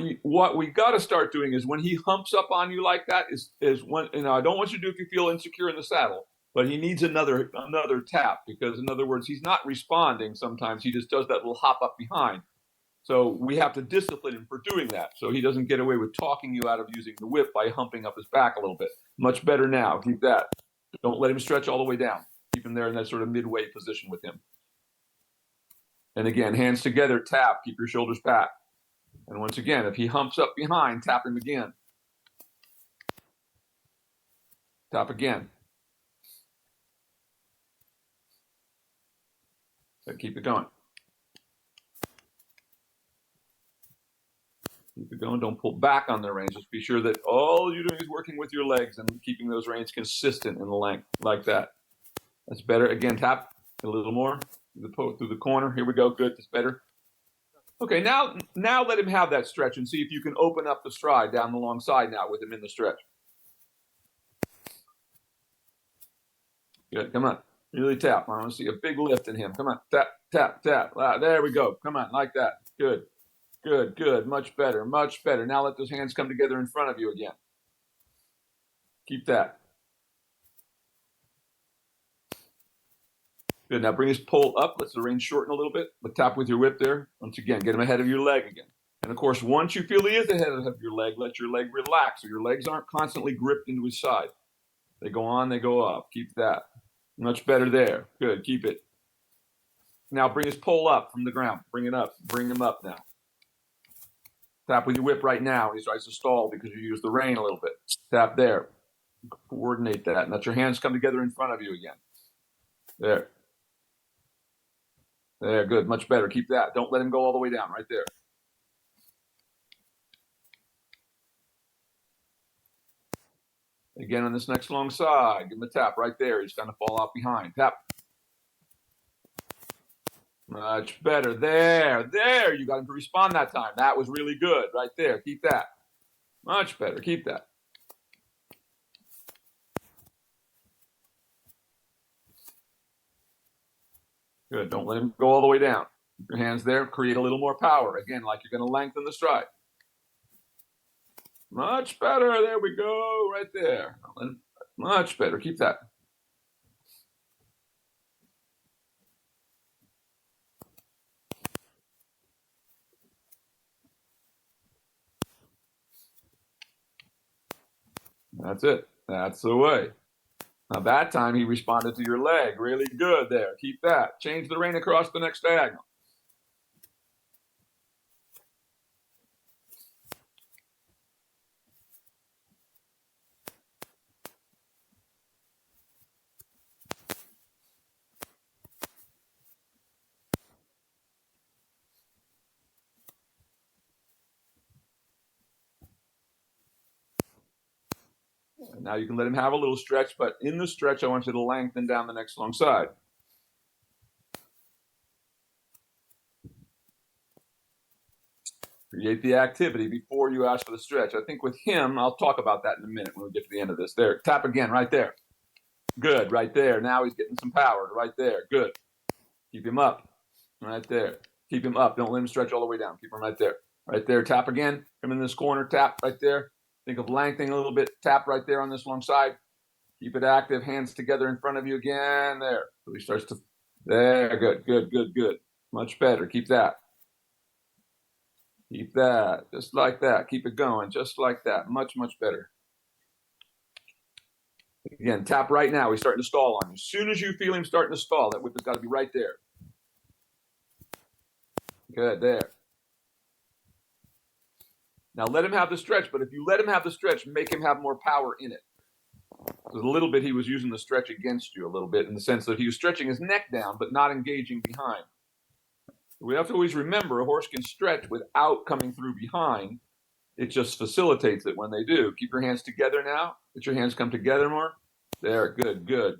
we got to start doing is when he humps up on you like that is when, I don't want you to do if you feel insecure in the saddle, but he needs another tap, because in other words, he's not responding. Sometimes he just does that little hop up behind. So we have to discipline him for doing that, so he doesn't get away with talking you out of using the whip by humping up his back a little bit. Much better now. Keep that. Don't let him stretch all the way down. Keep him there in that sort of midway position with him. And again, hands together, tap. Keep your shoulders back. And once again, if he humps up behind, tap him again. Tap again. So keep it going. Keep it going. Don't pull back on the reins. Just be sure that all you're doing is working with your legs and keeping those reins consistent in the length, like that. That's better. Again, tap a little more through the corner. Here we go. Good. That's better. Okay, now let him have that stretch and see if you can open up the stride down the long side now with him in the stretch. Good. Come on. Really tap. I want to see a big lift in him. Come on. Tap, tap, tap. There we go. Come on. Like that. Good. Good, good. Much better, much better. Now let those hands come together in front of you again. Keep that. Good. Now bring his pole up. Let the rein shorten a little bit, but tap with your whip there. Once again, get him ahead of your leg again. And of course, once you feel he is ahead of your leg, let your leg relax so your legs aren't constantly gripped into his side. They go on, they go up. Keep that. Much better there. Good. Keep it. Now bring his pole up from the ground. Bring it up. Bring him up now. Tap with your whip right now. He tries to stall because you use the rein a little bit. Tap there. Coordinate that. And let your hands come together in front of you again. There. There, good. Much better. Keep that. Don't let him go all the way down. Right there. Again on this next long side. Give him a tap right there. He's going to fall out behind. Tap. Much better. There. You got him to respond that time. That was really good right there. Keep that. Much better. Keep that. Good. Don't let him go all the way down. Keep your hands there. Create a little more power. Again, like you're going to lengthen the stride. Much better. There we go. Right there. Much better. Keep that. That's it. That's the way. Now that time he responded to your leg. Really good there. Keep that. Change the rein across the next diagonal. And now you can let him have a little stretch, but in the stretch, I want you to lengthen down the next long side. Create the activity before you ask for the stretch. I think with him, I'll talk about that in a minute when we get to the end of this. There, tap again, right there. Good, right there. Now he's getting some power, right there. Good. Keep him up, right there. Keep him up. Don't let him stretch all the way down. Keep him right there. Right there. Tap again. Come in this corner. Tap right there. Think of lengthening a little bit. Tap right there on this long side. Keep it active. Hands together in front of you again. There. So he starts to. There. Good. Much better. Keep that. Keep that. Just like that. Keep it going. Just like that. Much better. Again, tap right now. He's starting to stall on you. As soon as you feel him starting to stall, that whip has got to be right there. Good, there. Now let him have the stretch, but if you let him have the stretch, make him have more power in it. Because a little bit he was using the stretch against you a little bit in the sense that he was stretching his neck down, but not engaging behind. We have to always remember a horse can stretch without coming through behind. It just facilitates it when they do. Keep your hands together now. Let your hands come together more. There, good.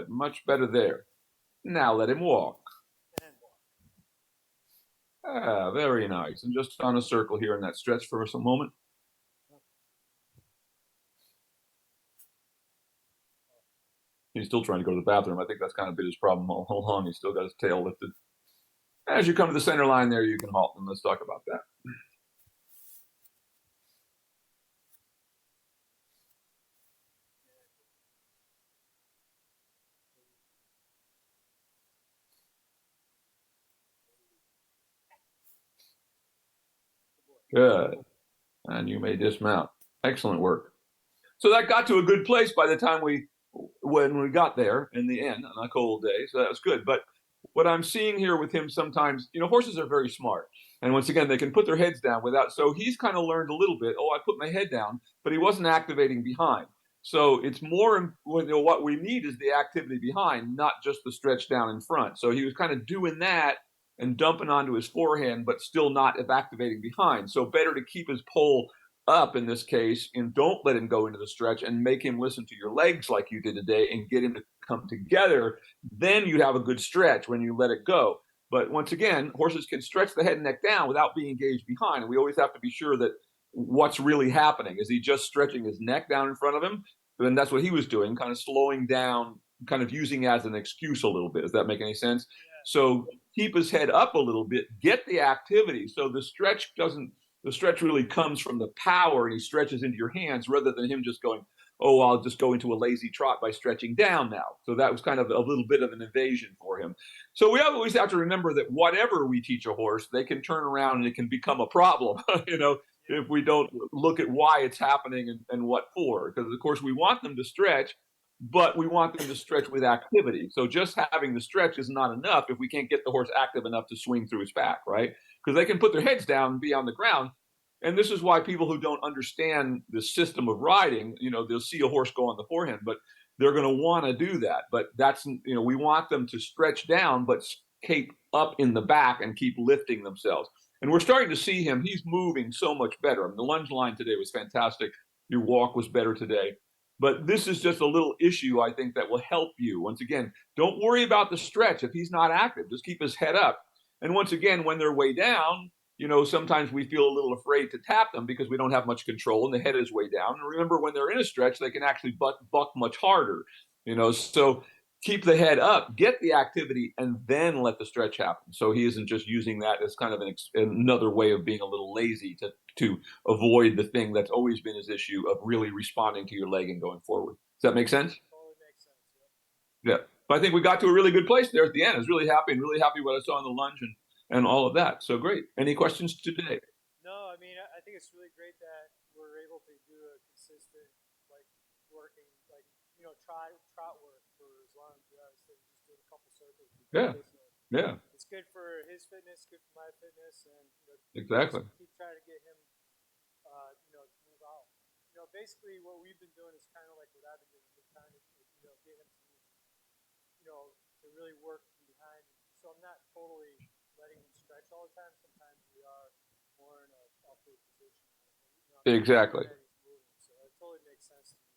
Much better there. Now let him walk. Ah, very nice. And just on a circle here in that stretch for us a moment. He's still trying to go to the bathroom. I think that's kind of been his problem all along. He's still got his tail lifted. As you come to the center line there, you can halt, and let's talk about that. Good. And you may dismount. Excellent work. So that got to a good place by the time when we got there in the end on a cold day. So that was good. But what I'm seeing here with him sometimes, horses are very smart. And once again, they can put their heads down without. So he's kind of learned a little bit. Oh, I put my head down, but he wasn't activating behind. So it's more, what we need is the activity behind, not just the stretch down in front. So he was kind of doing that and dumping onto his forehand, but still not activating behind. So better to keep his pole up in this case and don't let him go into the stretch and make him listen to your legs like you did today and get him to come together. Then you'd have a good stretch when you let it go. But once again, horses can stretch the head and neck down without being engaged behind. And we always have to be sure that what's really happening. Is he just stretching his neck down in front of him? And that's what he was doing, kind of slowing down, kind of using as an excuse a little bit. Does that make any sense? Yeah. So keep his head up a little bit, get the activity. So the stretch really comes from the power, and he stretches into your hands rather than him just going, oh, I'll just go into a lazy trot by stretching down now. So that was kind of a little bit of an evasion for him. So we always have to remember that whatever we teach a horse, they can turn around and it can become a problem, if we don't look at why it's happening and what for. Because, of course, we want them to stretch, but we want them to stretch with activity. So just having the stretch is not enough if we can't get the horse active enough to swing through his back, right? Because they can put their heads down and be on the ground. And this is why people who don't understand the system of riding, they'll see a horse go on the forehand, but they're going to want to do that. But that's, we want them to stretch down, but keep up in the back and keep lifting themselves. And we're starting to see him. He's moving so much better. I mean, the lunge line today was fantastic. Your walk was better today. But this is just a little issue I think that will help you. Once again, don't worry about the stretch if he's not active. Just keep his head up. And once again, when they're way down, sometimes we feel a little afraid to tap them because we don't have much control and the head is way down. And remember, when they're in a stretch, they can actually buck much harder. So keep the head up, get the activity, and then let the stretch happen. So he isn't just using that as kind of another way of being a little lazy to avoid the thing that's always been his issue of really responding to your leg and going forward. Does that make sense? Totally makes sense. Yeah. But I think we got to a really good place there at the end. I was really happy and really happy what I saw in the lunge and all of that. So great. Any questions today? No, I mean, I think it's really great that we're able to do a consistent, like, working, like, trot work for as long as instead of just doing a couple circles. Yeah. So Yeah. it's good for his fitness, good for my fitness, and Exactly. just keep trying to get him, to move out. Basically what we've been doing is kind of like what I've been doing. Been trying to, get him to move, to really work from behind. So I'm not totally letting him stretch all the time. Sometimes we are more in a upward position. I'm Exactly. that he's moving, so it totally makes sense to me.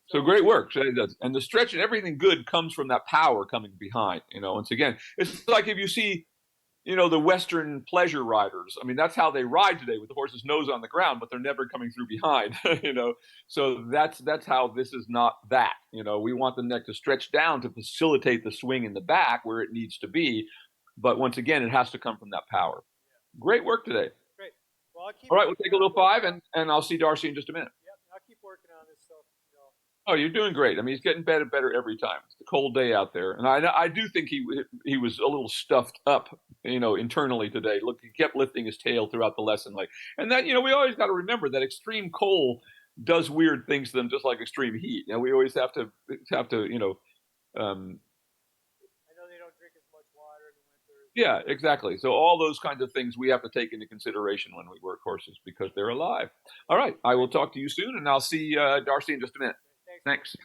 So So great work. And the stretch and everything good comes from that power coming behind. Once again, it's like if you see, the Western pleasure riders. I mean, that's how they ride today with the horse's nose on the ground, but they're never coming through behind. So that's how this is not that. We want the neck to stretch down to facilitate the swing in the back where it needs to be. But once again, it has to come from that power. Great work today. great. Well, I'll keep All right, we'll working take a on little five and I'll see Darcy in just a minute. Yep, I'll keep working on this stuff. Oh, you're doing great. I mean, he's getting better and better every time. It's a cold day out there, and I do think he was a little stuffed up, internally today. Look, he kept lifting his tail throughout the lesson, and that we always got to remember that extreme cold does weird things to them, just like extreme heat. We always have to um, I know they don't drink as much water in the winter. yeah, exactly. So all those kinds of things we have to take into consideration when we work horses because they're alive. All right, I will talk to you soon, and I'll see Darcy in just a minute. Thanks. Thanks.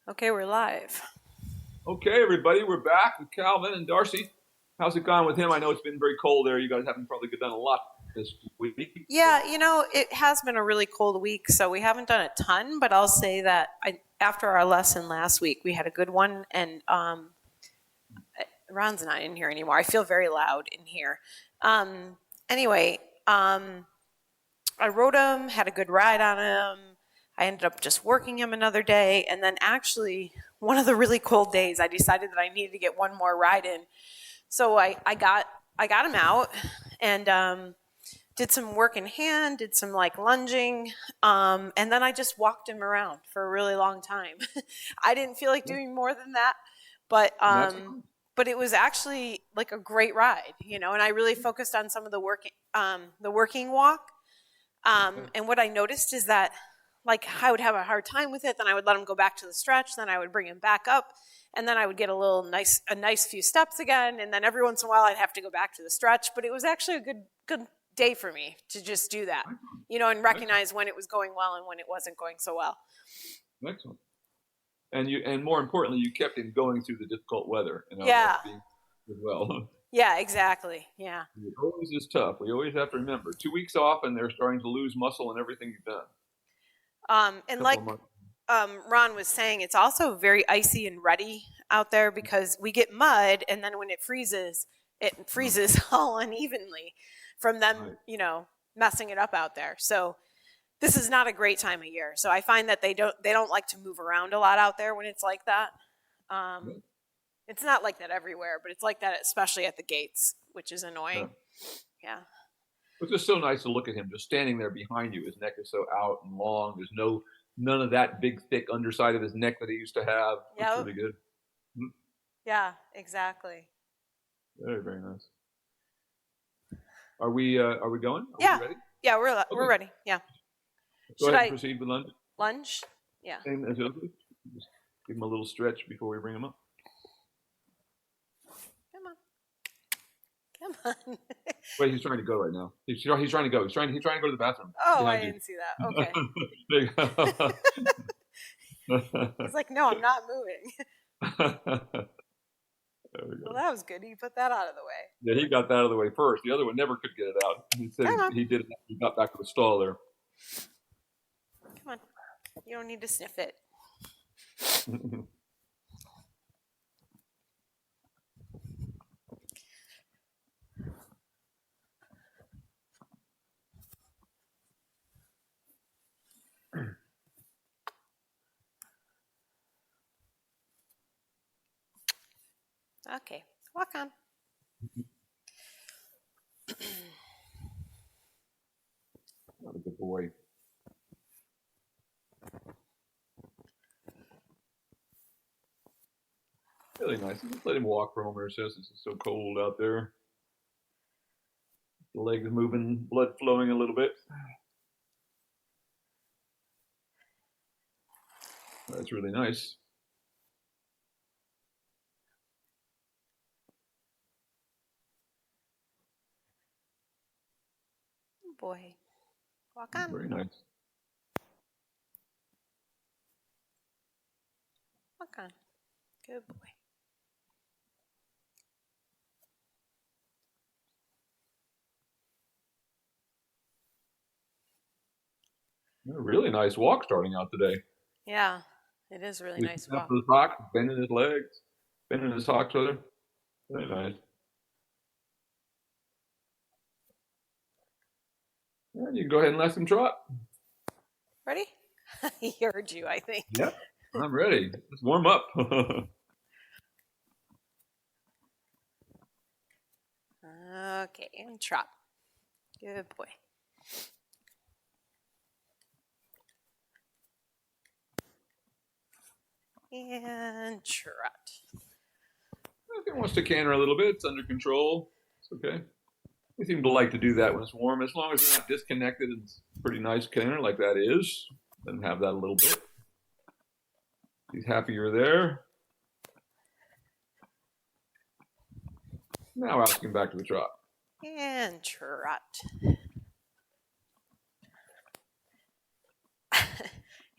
Okay, we're live. Okay, everybody, we're back with Calvin and Darcy. How's it gone with him? I know it's been very cold there. You guys haven't probably done a lot this week. Yeah, it has been a really cold week, so we haven't done a ton, but I'll say that after our lesson last week, we had a good one, and Ron's not in here anymore. I feel very loud in here. Anyway, I rode him, had a good ride on him. I ended up just working him another day, and then actually, one of the really cold days, I decided that I needed to get one more ride in. So I got him out and did some work in hand, did some like lunging, and then I just walked him around for a really long time. I didn't feel like doing more than that, but it was actually like a great ride, and I really focused on some of the working walk. And what I noticed is that like I would have a hard time with it, then I would let him go back to the stretch, then I would bring him back up, and then I would get a nice few steps again, and then every once in a while I'd have to go back to the stretch. But it was actually a good day for me to just do that, and recognize when it was going well and when it wasn't going so well. Excellent. And more importantly, you kept him going through the difficult weather. Yeah. As well. Yeah, exactly. Yeah. It always is tough. We always have to remember 2 weeks off, and they're starting to lose muscle in everything you've done. And like Ron was saying, it's also very icy and ruddy out there because we get mud, and then when it freezes all unevenly from them, messing it up out there. So this is not a great time of year. So I find that they don't like to move around a lot out there when it's like that. It's not like that everywhere, but it's like that especially at the gates, which is annoying. Yeah. It's just so nice to look at him just standing there behind you. His neck is so out and long. There's none of that big, thick underside of his neck that he used to have. Yeah. It's really good. Yeah, exactly. Very, very nice. Are we going? Yeah. We ready? Yeah, we're ready. Yeah. Go ahead and proceed with lunge. Lunge? Yeah. Same as usual. Just give him a little stretch before we bring him up. Come on. Wait, he's trying to go right now. He's trying to go. He's trying to go to the bathroom. Oh, I didn't see that. Okay. He's like, no, I'm not moving. There we go. Well, that was good. He put that out of the way. Yeah, he got that out of the way first. The other one never could get it out. He said he did it. He got back to the stall there. Come on. You don't need to sniff it. Okay, walk on. What a good boy. Really nice. Just let him walk for a moment or so since it's so cold out there. The legs moving, blood flowing a little bit. That's really nice. Boy, walk on. Very nice. Walk on. Good boy. A really nice walk starting out today. Yeah, it is really nice walk. His hock, bending his legs, bending his hocks with her. Very nice. Yeah, you can go ahead and let him trot. Ready? He heard you, I think. Yeah, I'm ready. Let's warm up. Okay, and trot. Good boy. And trot. If he wants to canter a little bit, it's under control. It's okay. We seem to like to do that when it's warm, as long as they're not disconnected. It's pretty nice canter like that is. Let him have that a little bit. He's happy you're there. Now ask him back to the trot. And trot.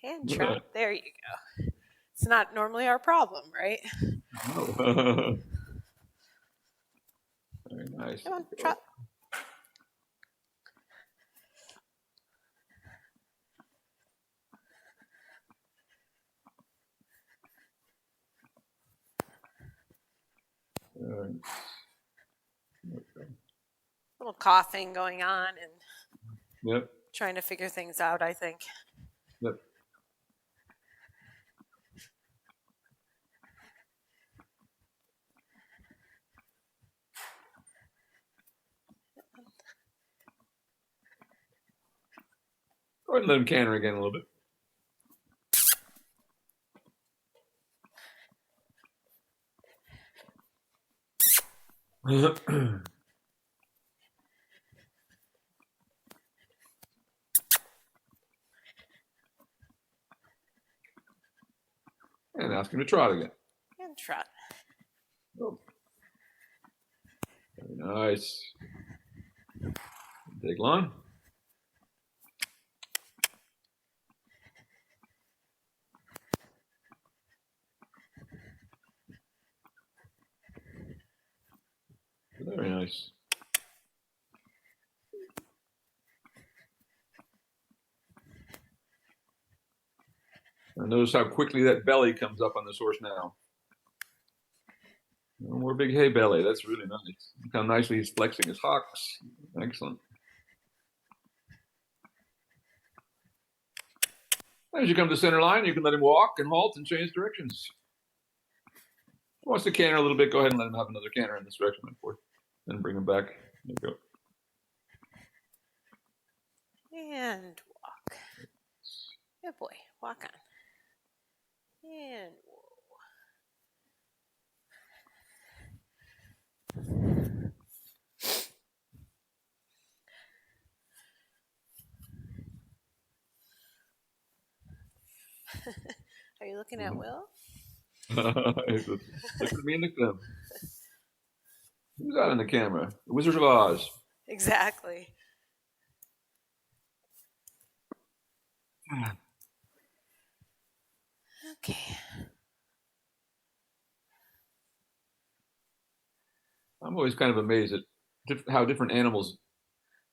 And trot. There you go. It's not normally our problem, right? No. Very nice. Come on, trot. Okay. A little coughing going on and Yep. trying to figure things out, I think. Yep. Go ahead and let him canter again a little bit. And ask him to trot again. And trot. Oh. Very nice. Take long. Very nice. And notice how quickly that belly comes up on this horse now. No more big hay belly. That's really nice. Look how nicely he's flexing his hocks. Excellent. As you come to the center line, you can let him walk and halt and change directions. If he wants to canter a little bit, go ahead and let him have another canter in this direction. Then bring him back. There you go. And walk. Good boy. Walk on. And whoa. Are you looking at Will? Look at me and look at him. Who's that in the camera? The Wizard of Oz. Exactly. Okay. I'm always kind of amazed at how different animals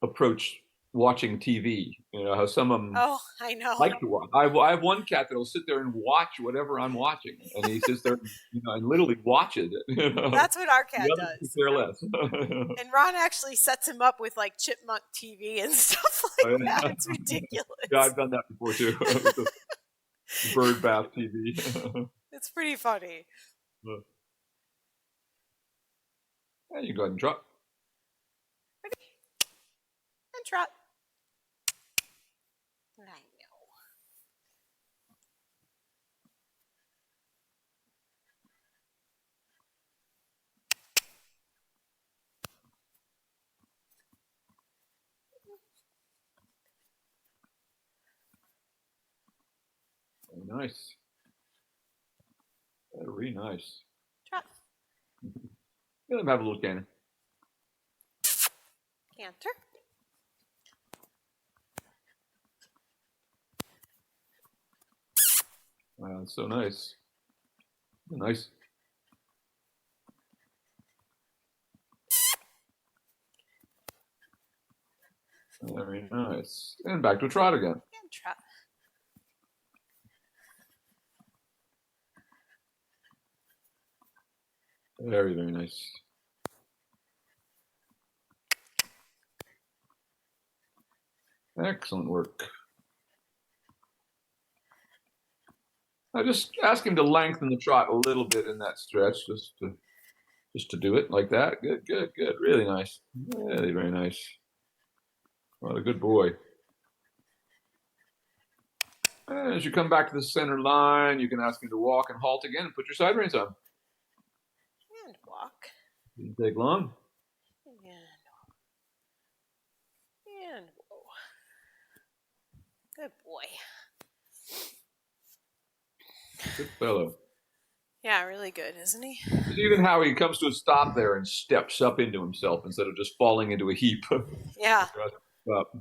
approach watching TV. You know, how some of them Oh, I know. like to watch. I have one cat that'll sit there and watch whatever I'm watching, and he sits there, and literally watches it. That's what our cat The others does. could care less. And Ron actually sets him up with like chipmunk TV and stuff like that. It's ridiculous. Yeah, I've done that before too. With the bird bath TV. It's pretty funny. And you go ahead and trot. Ready? And trot. I know. Very nice. Very nice. Trot. Let him have a little canter. Canter. Wow, that's so nice. Nice. Very nice. And back to a trot again. And trot. Very, very nice. Excellent work. Now just ask him to lengthen the trot a little bit in that stretch, just to do it like that. Good, good, good. Really nice. Really, very nice. What a good boy. And as you come back to the center line, you can ask him to walk and halt again and put your side reins on. And walk. Didn't take long. And whoa. Good boy. Good fellow. Yeah, really good, isn't he? Even how he comes to a stop there and steps up into himself instead of just falling into a heap. Yeah. Up.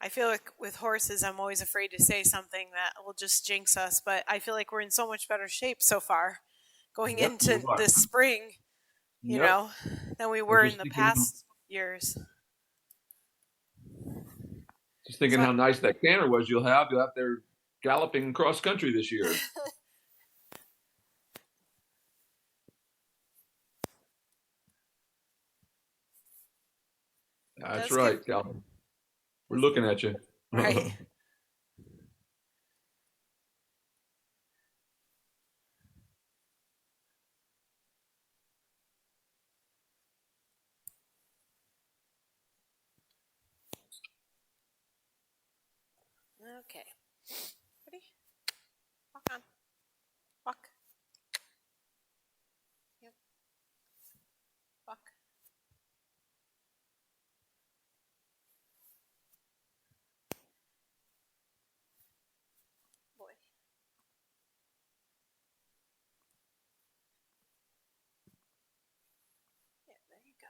I feel like with horses, I'm always afraid to say something that will just jinx us, but I feel like we're in so much better shape so far going Yep, into you are. this spring, Yep. than we I'm were in the past years. just thinking So, how nice that canter was you'll have. You'll have there galloping cross country this year. That's does right, give, Calvin. We're does looking give, at you. right. Okay. Ready? Walk on. Walk. Yep. Walk. Boy. Yeah, there you go.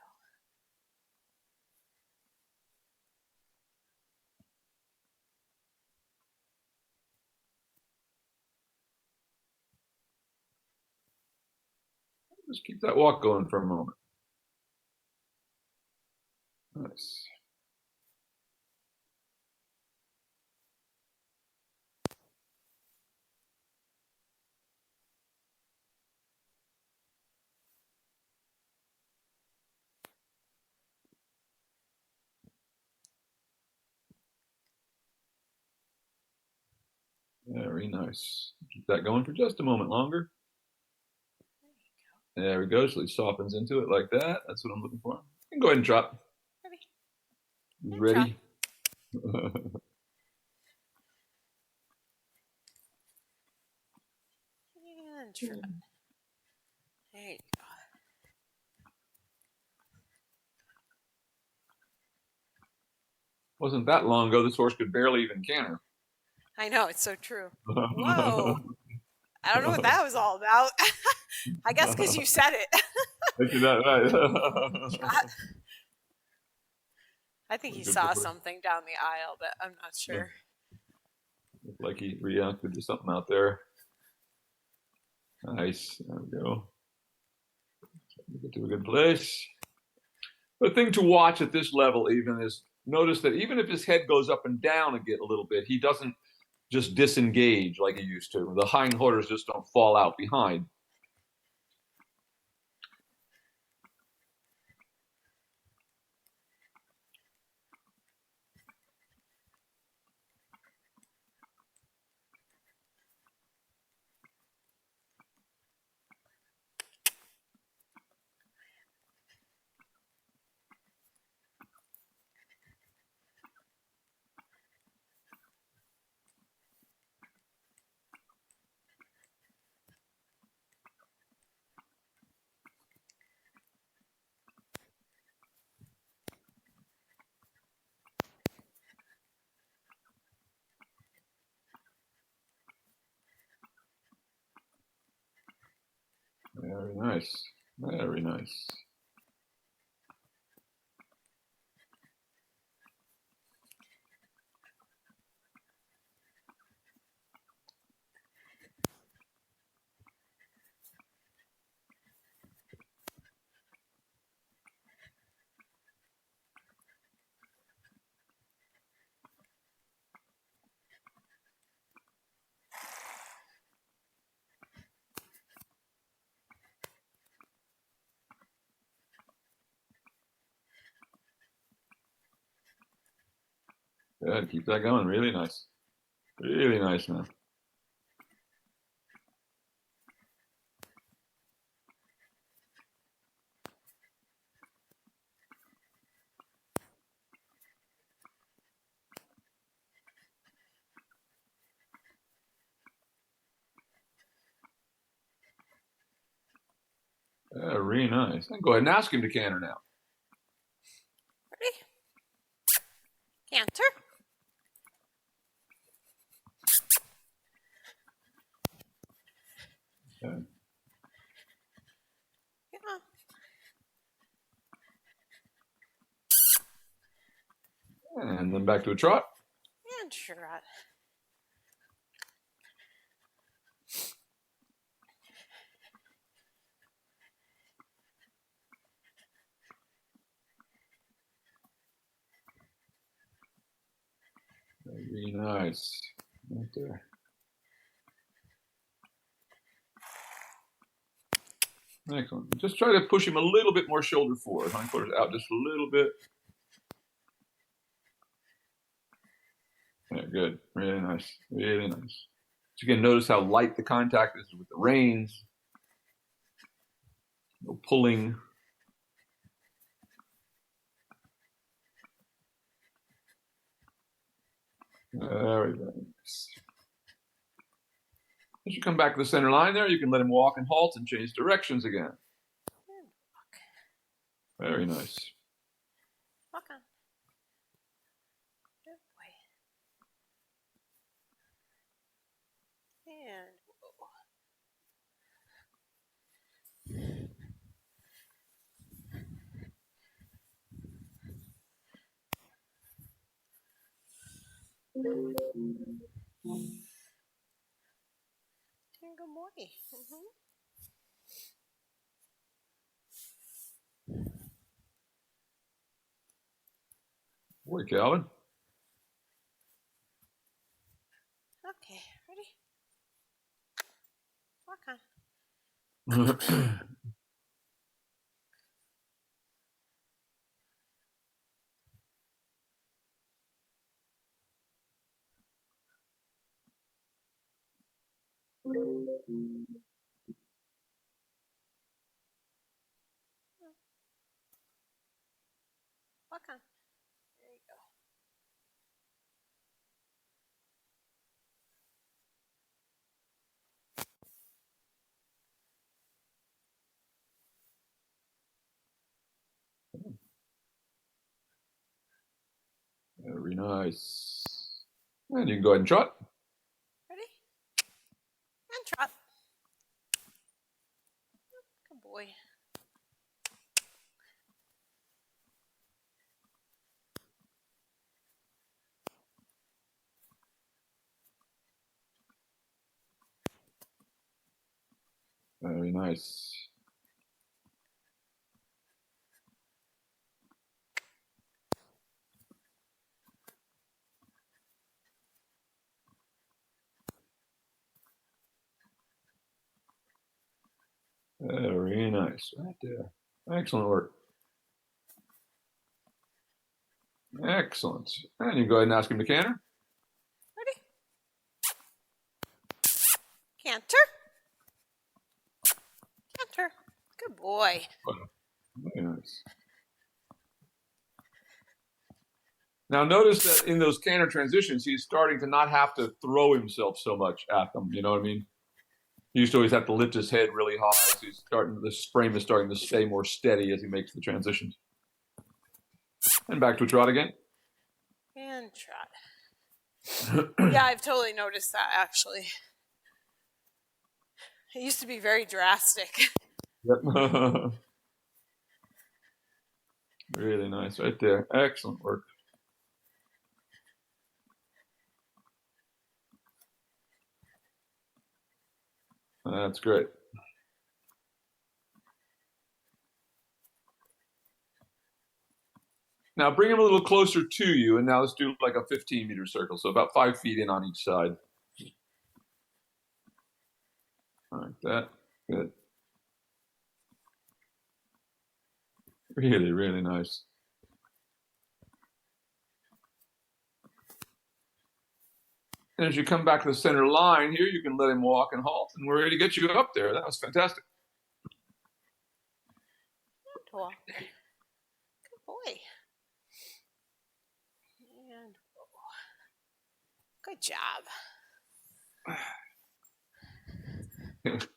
Just keep that walk going for a moment. Nice. Very nice. Keep that going for just a moment longer. There we go. So he softens into it like that. That's what I'm looking for. You can go ahead and drop. Ready? He's And drop. ready. And drop. There you go. Wasn't that long ago this horse could barely even canter. I know, it's so true. Whoa. I don't know what that was all about. I guess because you said it. Isn't that right? I think he saw something down the aisle, but I'm not sure. Looked like he reacted to something out there. Nice. There we go. Get to a good place. The thing to watch at this level even is notice that even if his head goes up and down a little bit, he doesn't just disengage like he used to. The hind quarters just don't fall out behind. Very nice. Very nice. Good. Keep that going. Really nice. Really nice, man. Very nice. Go ahead and ask him to canter now. Ready? Canter. Okay. Yeah. And then back to a trot. Trot. Very nice. Right there. Excellent. Just try to push him a little bit more shoulder forward. Hindquarters out just a little bit. Yeah, good. Really nice. Really nice. So you can notice how light the contact is with the reins. No pulling. Very, very nice. As you come back to the center line there, you can let him walk and halt and change directions again. Very nice. Walk on. Good boy. And whoa. Good boy. Boy, Calvin. Okay, ready? Walk on. Walk on. There you go. Very nice. And you can go ahead and trot. Ready? And trot. Good boy. Very nice. Very nice. Right there. Excellent work. Excellent. And you go ahead and ask him to canter. Ready? Canter. Canter. Good boy. Very nice. Now notice that in those canter transitions, he's starting to not have to throw himself so much at them. You know what I mean? He used to always have to lift his head really high. So he's starting. The frame is starting to stay more steady as he makes the transitions. And back to a trot again. And trot. Yeah, I've totally noticed that actually. It used to be very drastic. Yep. Really nice, right there. Excellent work. That's great. Now bring him a little closer to you, and now let's do like a 15-meter circle, so about 5 feet in on each side. Like that. Good. Really, really nice. And as you come back to the center line here, you can let him walk and halt, and we're ready to get you up there. That was fantastic. Good boy. Good boy. And good job.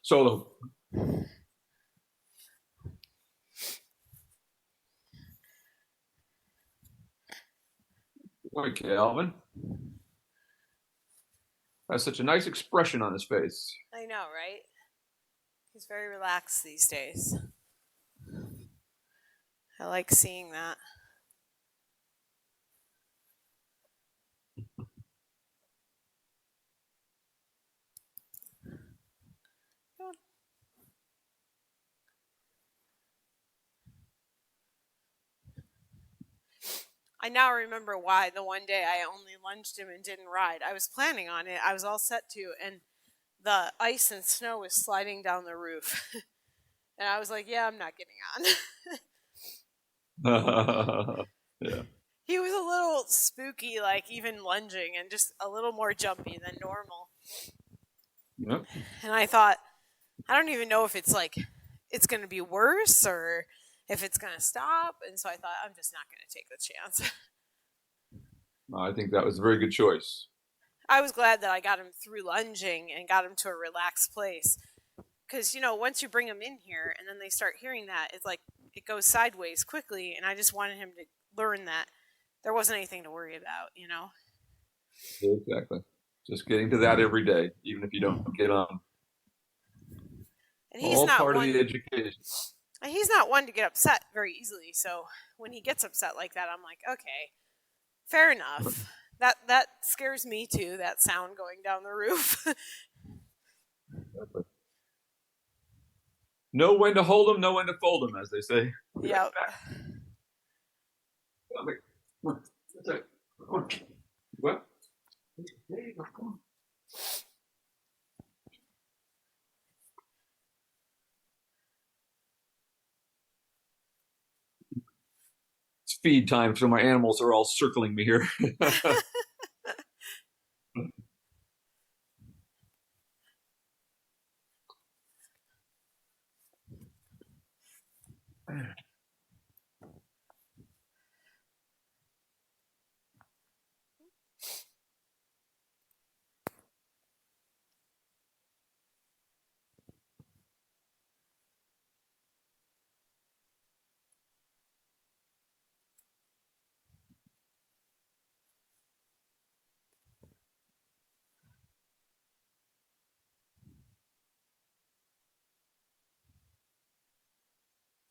Solo. Boy, Calvin. Has such a nice expression on his face. I know, right? He's very relaxed these days. I like seeing that. I now remember why the one day I only lunged him and didn't ride. I was planning on it. I was all set to, and the ice and snow was sliding down the roof. And I was like, yeah, I'm not getting on. Yeah. He was a little spooky, like even lunging, and just a little more jumpy than normal. Yep. And I thought, I don't even know if it's like it's going to be worse or if it's going to stop. And so I thought, I'm just not going to take the chance. I think that was a very good choice. I was glad that I got him through lunging and got him to a relaxed place. Because, once you bring them in here and then they start hearing that, it's like it goes sideways quickly. And I just wanted him to learn that there wasn't anything to worry about. Exactly. Just getting to that every day, even if you don't get on. And he's All not part one, of the education. and he's not one to get upset very easily. So when he gets upset like that, I'm like, okay, fair enough. That scares me too, that sound going down the roof. Exactly. Know when to hold them, know when to fold them, as they say. Yep. What? There you go. Come on. It's feed time, so my animals are all circling me here.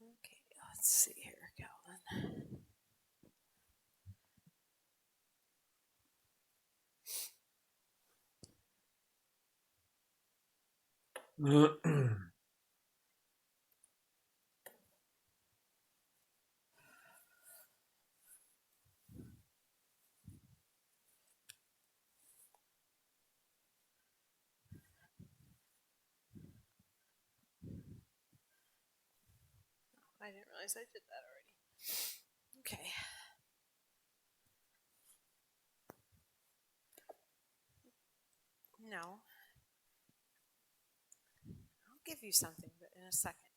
Okay, let's see here, Calvin. I didn't realize I did that already. Okay. No. I'll give you something, but in a second.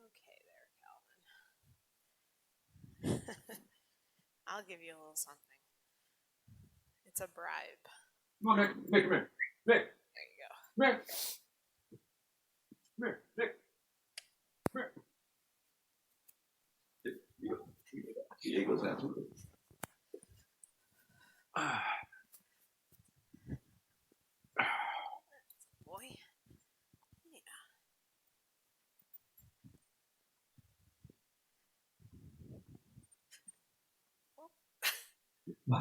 Okay, there, Calvin. I'll give you a little something. It's a bribe. Come on, Nick. Nick, come here. Nick. There you go. Nick. Come here. Nick. Come here. Diego's absolutely. Boy. Yeah.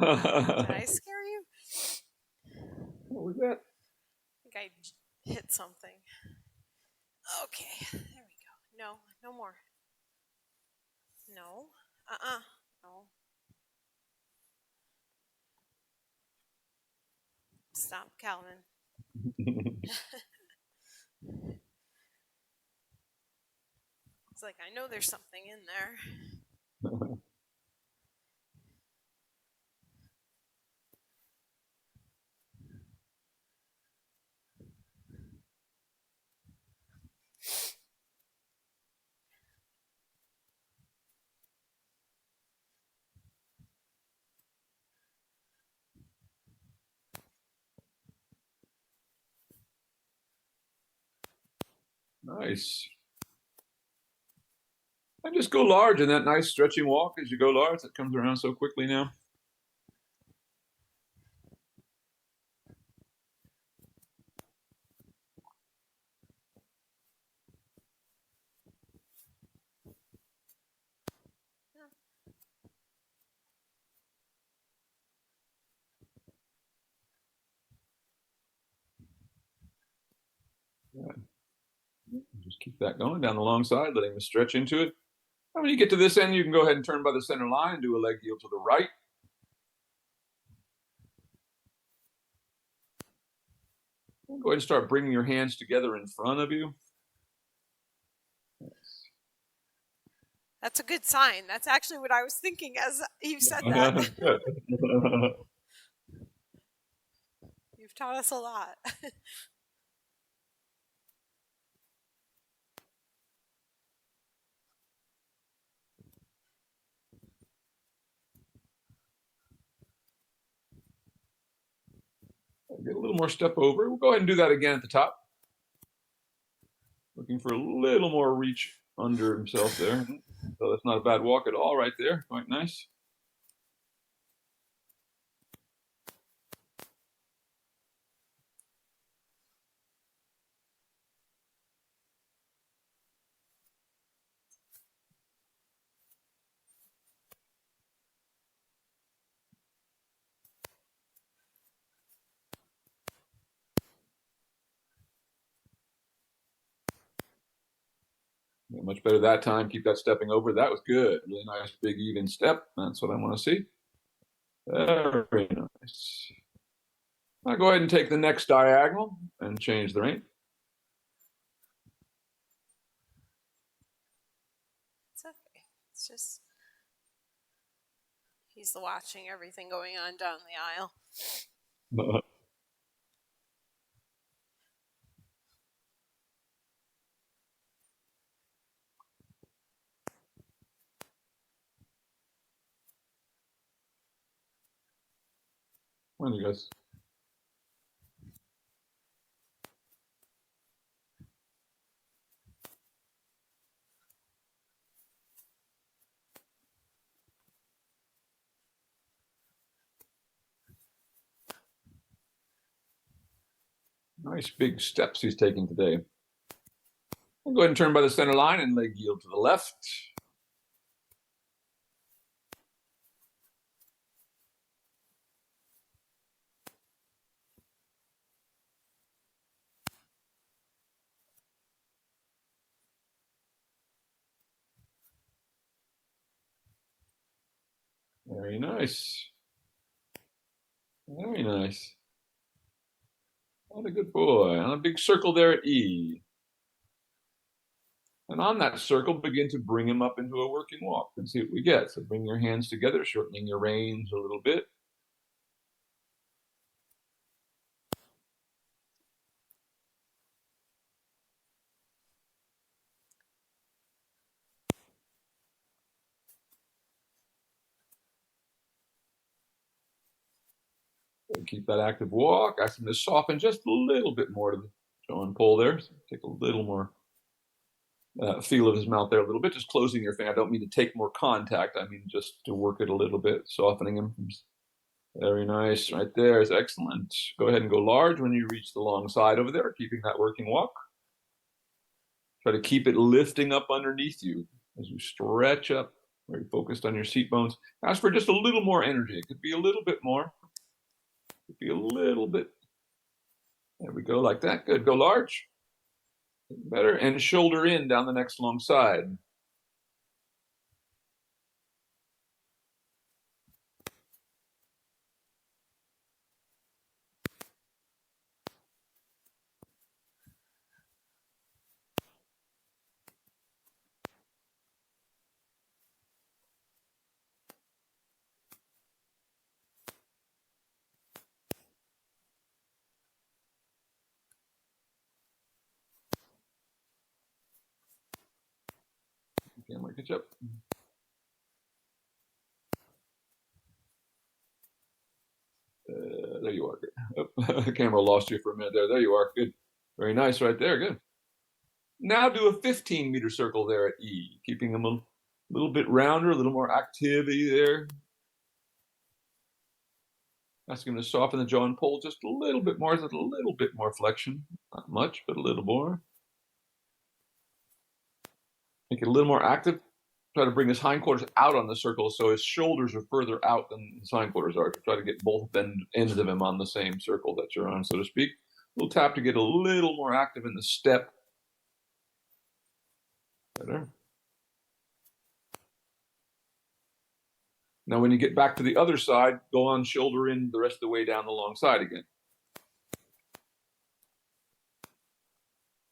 Did I scare you? What was that? I think I hit something. Okay, there we go. No, no more. No. No. Stop, Calvin. It's like, I know there's something in there. Nice. And just go large in that nice stretching walk as you go large. That comes around so quickly now. Just keep that going down the long side, letting the stretch into it. And when you get to this end, you can go ahead and turn by the center line and do a leg yield to the right. And go ahead and start bringing your hands together in front of you. That's a good sign. That's actually what I was thinking as you said that. You've taught us a lot. Get a little more step over. We'll go ahead and do that again at the top. Looking for a little more reach under himself there. So that's not a bad walk at all right there. Quite nice. Yeah, much better that time. Keep that stepping over. That was good. Really nice, big, even step. That's what I want to see. Very nice. Now go ahead and take the next diagonal and change the rein. It's okay. It's just he's watching everything going on down the aisle. When you guys. Nice big steps he's taking today. We'll go ahead and turn by the center line and leg yield to the left. Very nice. Very nice. What a good boy. On a big circle there at E. And on that circle, begin to bring him up into a working walk and see what we get. So bring your hands together, shortening your reins a little bit. And keep that active walk. Ask him to soften just a little bit more to the jaw and pull there. So take a little more feel of his mouth there a little bit. Just closing your finger. I don't mean to take more contact. I mean just to work it a little bit, softening him. Very nice. Right there is excellent. Go ahead and go large when you reach the long side over there, keeping that working walk. Try to keep it lifting up underneath you as you stretch up. Very focused on your seat bones. Ask for just a little more energy. It could be a little bit more. It could be a little bit. There we go, like that. Good. Go large. Better. And shoulder in down the next long side. Camera, catch up. There you are. Good. The camera lost you for a minute there. There you are. Good. Very nice right there. Good. Now do a 15-meter circle there at E, keeping them a little bit rounder, a little more activity there. Ask him to soften the jaw and pull just a little bit more, just a little bit more flexion. Not much, but a little more. Make it a little more active. Try to bring his hindquarters out on the circle so his shoulders are further out than his hindquarters are. Try to get both ends of him on the same circle that you're on, so to speak. Little tap to get a little more active in the step. Better. Now when you get back to the other side, go on shoulder in the rest of the way down the long side again.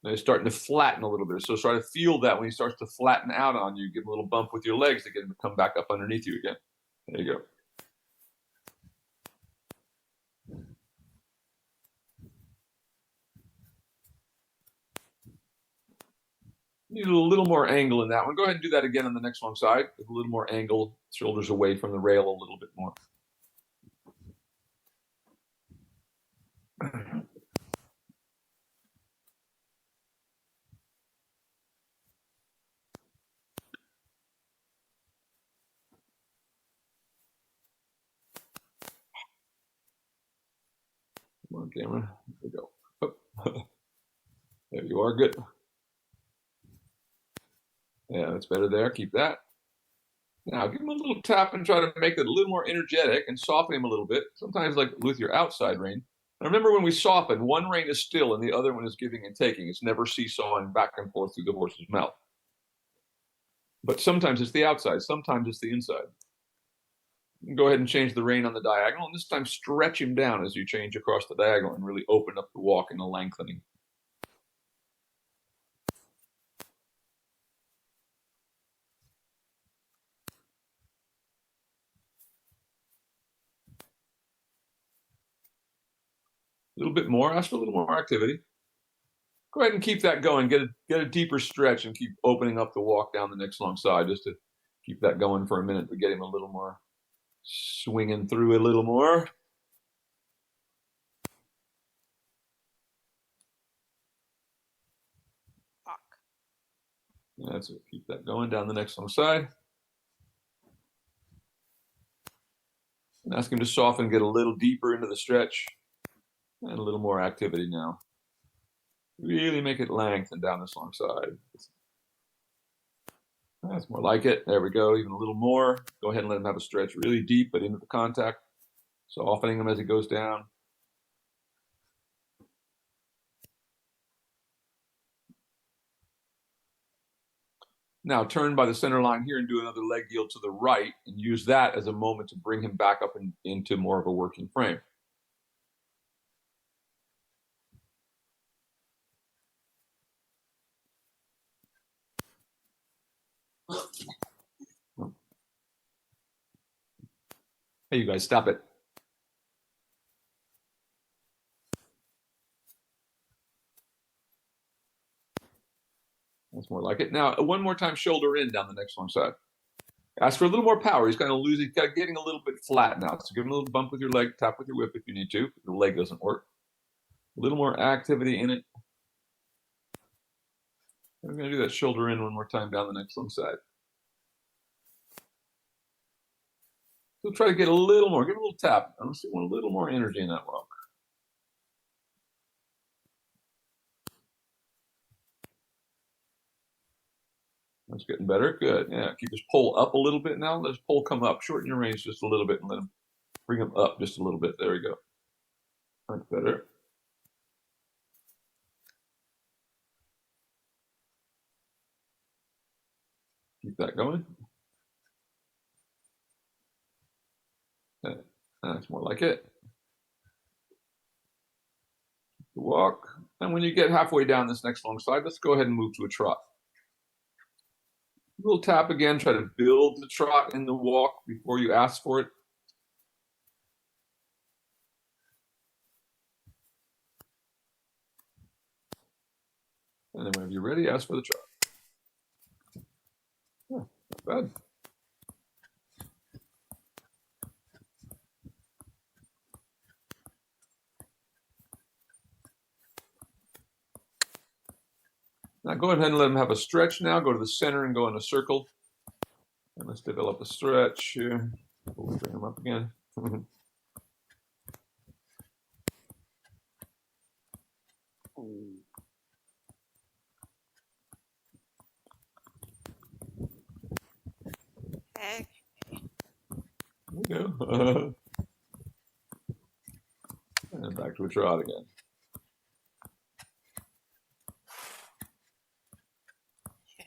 Now he's starting to flatten a little bit. So try to feel that when he starts to flatten out on you, give him a little bump with your legs to get him to come back up underneath you again. There you go. Need a little more angle in that one. Go ahead and do that again on the next long side. With a little more angle, shoulders away from the rail a little bit more. Come on, camera. There we go. Oh. There you are. Good. Yeah, that's better there. Keep that. Now give him a little tap and try to make it a little more energetic and soften him a little bit. Sometimes like with your outside rein. Now remember when we soften, one rein is still and the other one is giving and taking. It's never seesawing back and forth through the horse's mouth. But sometimes it's the outside, sometimes it's the inside. Go ahead and change the rein on the diagonal, and this time stretch him down as you change across the diagonal and really open up the walk and the lengthening. A little bit more, ask for a little more activity. Go ahead and keep that going. Get a deeper stretch and keep opening up the walk down the next long side just to keep that going for a minute to get him a little more swinging through a little more. That's it. Keep that going down the next long side. And ask him to soften, get a little deeper into the stretch. And a little more activity now. Really make it lengthen down this long side. That's more like it. There we go. Even a little more. Go ahead and let him have a stretch really deep, but into the contact. Softening him as he goes down. Now turn by the center line here and do another leg yield to the right and use that as a moment to bring him back up into more of a working frame. Hey, you guys, stop it. That's more like it. Now, one more time, shoulder in down the next long side. Ask for a little more power. He's kind of losing, getting a little bit flat now. So give him a little bump with your leg, tap with your whip if you need to. If the leg doesn't work. A little more activity in it. We're going to do that shoulder in one more time down the next long side. So try to get a little more, give a little tap. I want a little more energy in that walk. That's getting better. Good. Yeah, keep his pole up a little bit now. Let his pole come up. Shorten your reins just a little bit and let him bring him up just a little bit. There we go. That's better. Keep that going. That's more like it. Walk. And when you get halfway down this next long side, let's go ahead and move to a trot. A little tap again. Try to build the trot in the walk before you ask for it. And then whenever you're ready, ask for the trot. Yeah, not bad. Now go ahead and let him have a stretch now. Go to the center and go in a circle. And let's develop a stretch here. We'll bring him up again. Okay. There we go. And back to a trot again.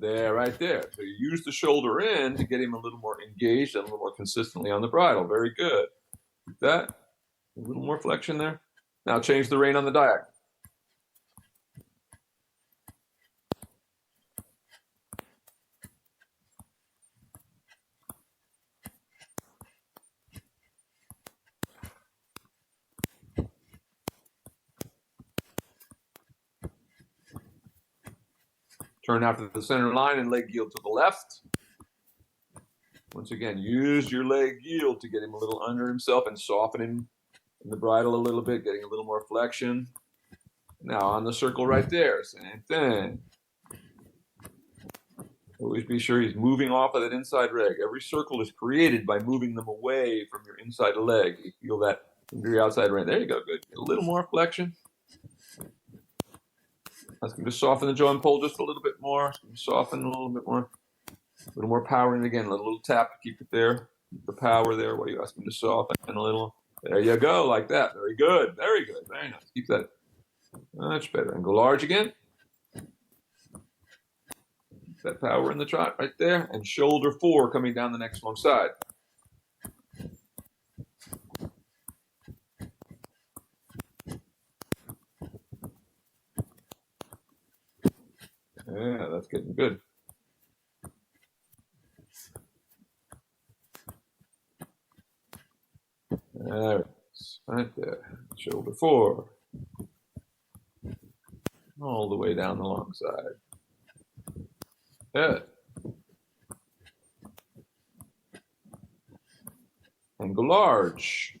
There, right there. So you use the shoulder in to get him a little more engaged and a little more consistently on the bridle. Very good. That. A little more flexion there. Now change the rein on the diagonal. Turn out to the center line and leg yield to the left. Once again, use your leg yield to get him a little under himself and soften him in the bridle a little bit, getting a little more flexion. Now on the circle right there, same thing. Always be sure he's moving off of that inside leg. Every circle is created by moving them away from your inside leg. You feel that into your outside leg. There you go, good. Get a little more flexion. Ask him to soften the jaw and pull just a little bit more. Soften a little bit more. A little more power in again. A little tap to keep it there. Keep the power there while you ask him to soften a little. There you go, like that. Very good. Very good. Very nice. Keep that much better. And go large again. Keep that power in the trot right there. And shoulder 4 coming down the next long side. Yeah, that's getting good. There it is, right there. Shoulder 4. All the way down the long side. Good. And go large.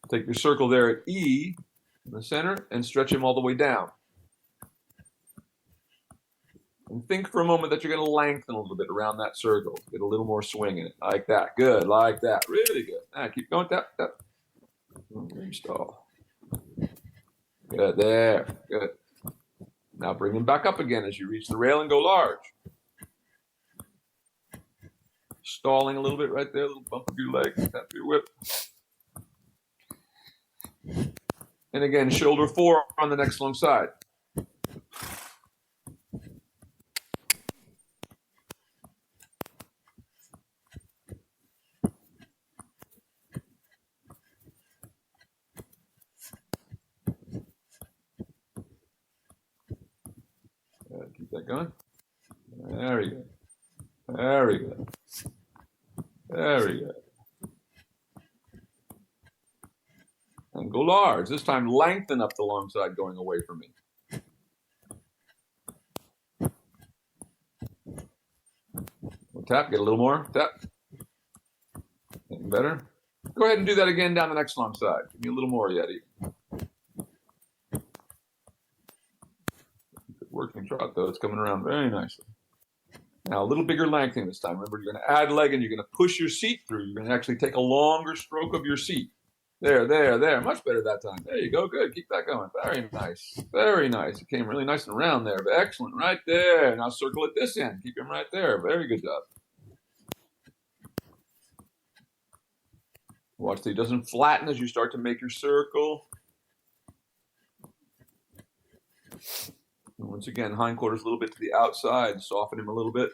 Take your circle there at E in the center and stretch him all the way down. And think for a moment that you're going to lengthen a little bit around that circle. Get a little more swing in it. Like that. Good. Like that. Really good. Now keep going. Tap, tap. Stall. Good. There. Good. Now bring him back up again as you reach the rail and go large. Stalling a little bit right there. A little bump of your leg. Tap your whip. And again, shoulder 4 on the next long side. Keep that going. Very good. Very good. Very good. And go large. This time lengthen up the long side going away from me. We'll tap, get a little more. Tap. Getting better. Go ahead and do that again down the next long side. Give me a little more yet. Working trot though. It's coming around very nicely. Now a little bigger lengthening this time. Remember, you're going to add leg and you're going to push your seat through. You're going to actually take a longer stroke of your seat. There, there, there. Much better that time. There you go. Good. Keep that going. Very nice. Very nice. It came really nice and round there. Excellent. Right there. Now circle at this end. Keep him right there. Very good job. Watch that he doesn't flatten as you start to make your circle. And once again, hindquarters a little bit to the outside. Soften him a little bit.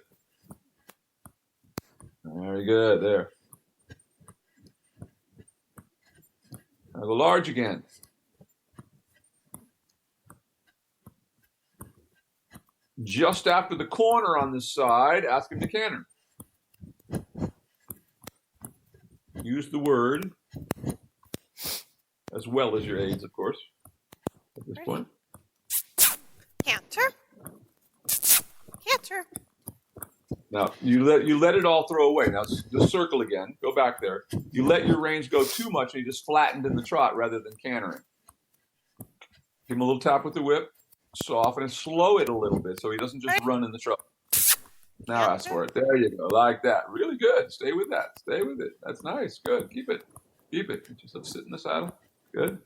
Very good. There. Now go large again. Just after the corner on this side, ask him to canter. Use the word as well as your aids, of course, at this point. Canter. Canter. Now, you let it all throw away. Now, just circle again. Go back there. You let your range go too much, and you just flattened in the trot rather than cantering. Give him a little tap with the whip. Soften and slow it a little bit so he doesn't just run in the trot. Now ask for it. There you go. Like that. Really good. Stay with that. Stay with it. That's nice. Good. Keep it. Keep it. Just sit in the saddle. Good.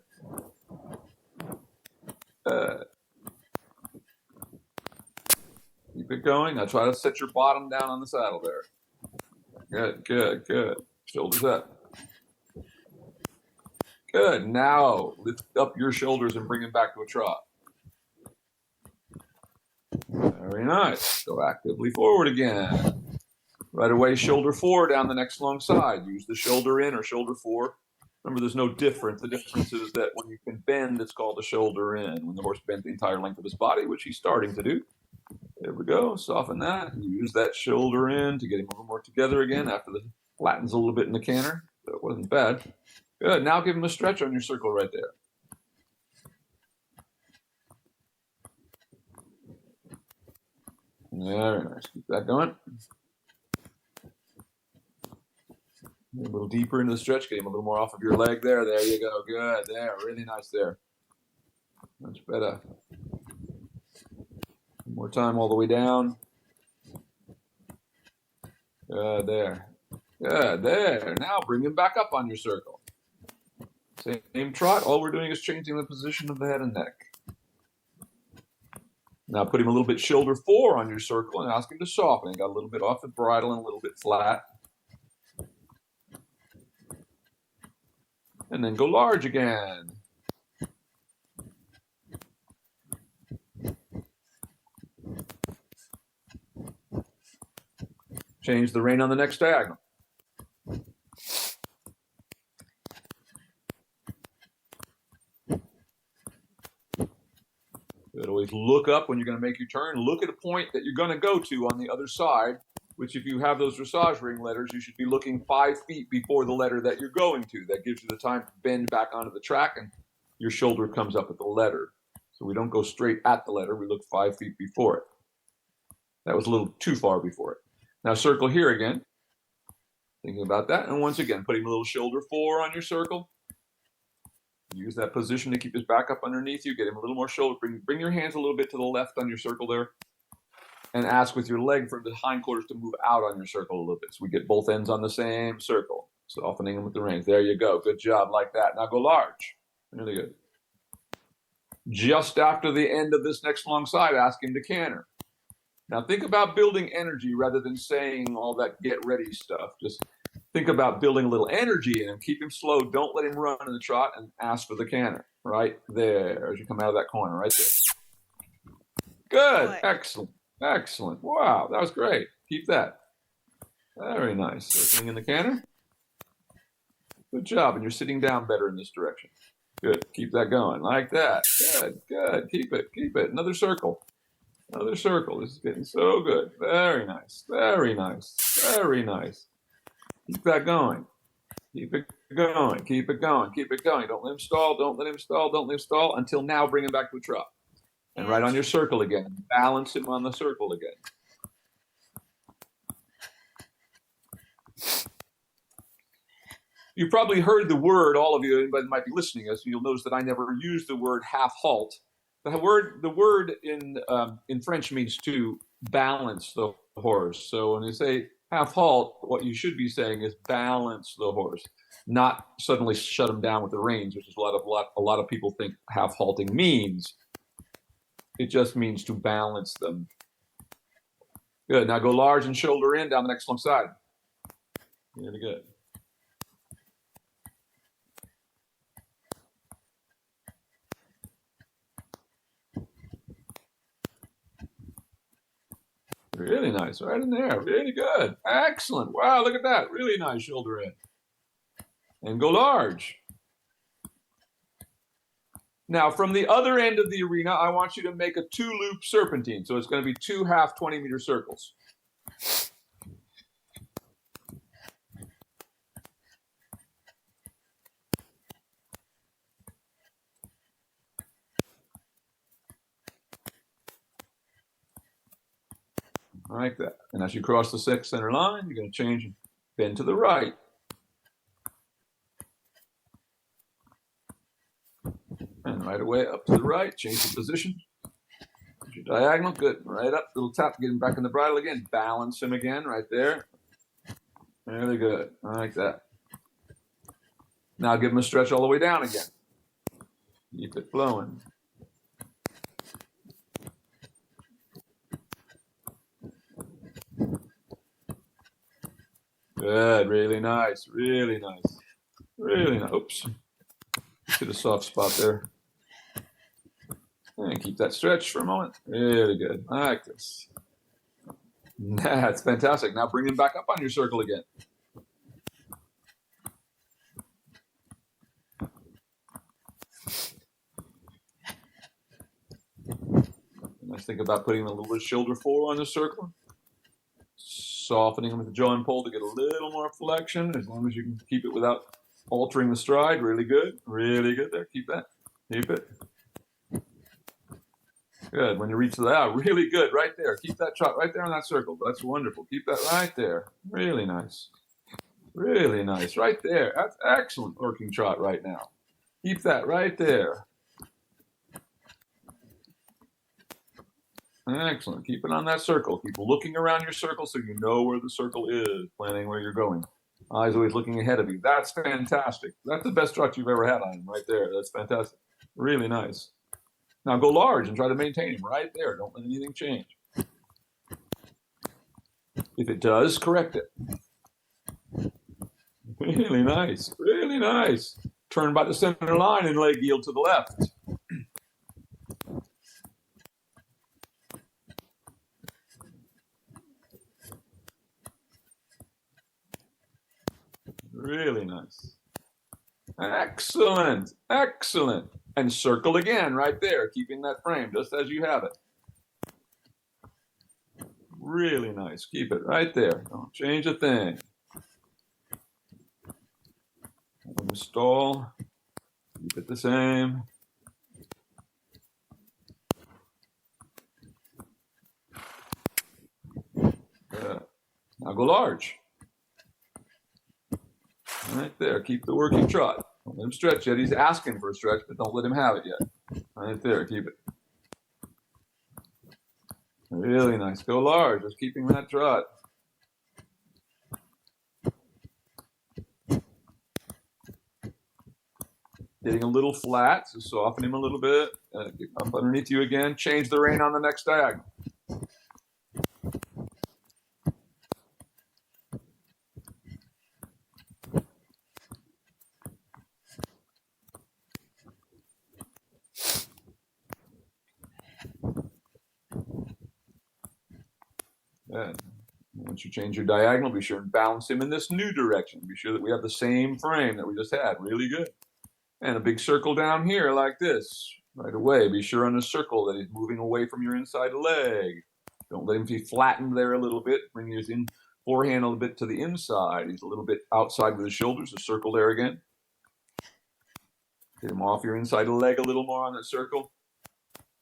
Keep it going. Now try to set your bottom down on the saddle there. Good, good, good. Shoulders up. Good. Now lift up your shoulders and bring him back to a trot. Very nice. Go actively forward again. Right away, shoulder 4 down the next long side. Use the shoulder in or shoulder 4. Remember, there's no difference. The difference is that when you can bend, it's called a shoulder in. When the horse bends the entire length of his body, which he's starting to do. There we go. Soften that. Use that shoulder in to get him a little more together again after the flattens a little bit in the canter. So it wasn't bad. Good. Now give him a stretch on your circle right there. Very nice. Keep that going. A little deeper into the stretch. Get him a little more off of your leg there. There you go. Good. There. Really nice there. Much better. One more time all the way down. Good. There. Good. There. Now bring him back up on your circle. Same trot. All we're doing is changing the position of the head and neck. Now put him a little bit shoulder 4 on your circle and ask him to soften. He got a little bit off the bridle and a little bit flat. And then go large again. Change the rein on the next diagonal. Good. Always look up when you're going to make your turn. Look at a point that you're going to go to on the other side, which if you have those dressage ring letters, you should be looking 5 feet before the letter that you're going to. That gives you the time to bend back onto the track and your shoulder comes up at the letter. So we don't go straight at the letter. We look 5 feet before it. That was a little too far before it. Now circle here again. Thinking about that. And once again, putting a little shoulder 4 on your circle. Use that position to keep his back up underneath you. Get him a little more shoulder. Bring your hands a little bit to the left on your circle there. And ask with your leg for the hindquarters to move out on your circle a little bit. So we get both ends on the same circle. Softening them with the reins. There you go. Good job. Like that. Now go large. Really good. Just after the end of this next long side, ask him to canter. Now think about building energy rather than saying all that get ready stuff. Just think about building a little energy in him. Keep him slow. Don't let him run in the trot and ask for the canter. Right there as you come out of that corner. Right there. Good. Excellent. Excellent. Wow, that was great. Keep that. Very nice. Circling in the canter. Good job. And you're sitting down better in this direction. Good. Keep that going. Like that. Good. Good. Keep it. Keep it. Another circle. Another circle. This is getting so good. Very nice. Very nice. Very nice. Keep that going. Keep it going. Keep it going. Keep it going. Don't let him stall. Don't let him stall. Don't let him stall until now bring him back to a trot. And right on your circle again. Balance him on the circle again. You probably heard the word, all of you, anybody might be listening to us, you'll notice that I never use the word half halt. The word in French means to balance the horse. So when you say half halt, what you should be saying is balance the horse, not suddenly shut him down with the reins, which is a lot of people think half halting means. It just means to balance them. Good. Now go large and shoulder in down the next long side. Really good. Really nice. Right in there. Really good. Excellent. Wow, look at that. Really nice shoulder in. And go large. Now, from the other end of the arena, I want you to make a 2-loop serpentine. So it's going to be 2 half 20-meter circles. Like that. And as you cross the center line, you're going to change and bend to the right. And right away up to the right, change the position. Your diagonal, good. Right up, little tap, get him back in the bridle again. Balance him again, right there. Really good, like that. Now give him a stretch all the way down again. Keep it flowing. Good, really nice, really nice. Really nice. Oops. Hit a soft spot there. And keep that stretch for a moment. Really good. Like this. That's fantastic. Now bring him back up on your circle again. Let's think about putting a little bit of shoulder forward on the circle. Softening them with the jaw and pull to get a little more flexion, as long as you can keep it without altering the stride. Really good. Really good there. Keep that. Keep it. Good. When you reach that, really good. Right there. Keep that trot right there in that circle. That's wonderful. Keep that right there. Really nice. Really nice. Right there. That's excellent working trot right now. Keep that right there. Excellent. Keep it on that circle. Keep looking around your circle so you know where the circle is, planning where you're going. Eyes always looking ahead of you. That's fantastic. That's the best trot you've ever had on him right there. That's fantastic. Really nice. Now go large and try to maintain him right there. Don't let anything change. If it does, correct it. Really nice. Really nice. Turn by the center line and leg yield to the left. Really nice. Excellent. Excellent. And circle again right there, keeping that frame just as you have it. Really nice. Keep it right there. Don't change a thing. When you stall, keep it the same. Now go large. Right there. Keep the working trot. Don't let him stretch yet. He's asking for a stretch, but don't let him have it yet. Right there. Keep it. Really nice. Go large. Just keeping that trot. Getting a little flat, so soften him a little bit. Get up underneath you again. Change the rein on the next diagonal. Good. Once you change your diagonal, be sure and balance him in this new direction. Be sure that we have the same frame that we just had. Really good. And a big circle down here like this. Right away, be sure on the circle that he's moving away from your inside leg. Don't let him be flattened there a little bit. Bring his forehand a little bit to the inside. He's a little bit outside with his shoulders. A circle there again. Get him off your inside leg a little more on that circle.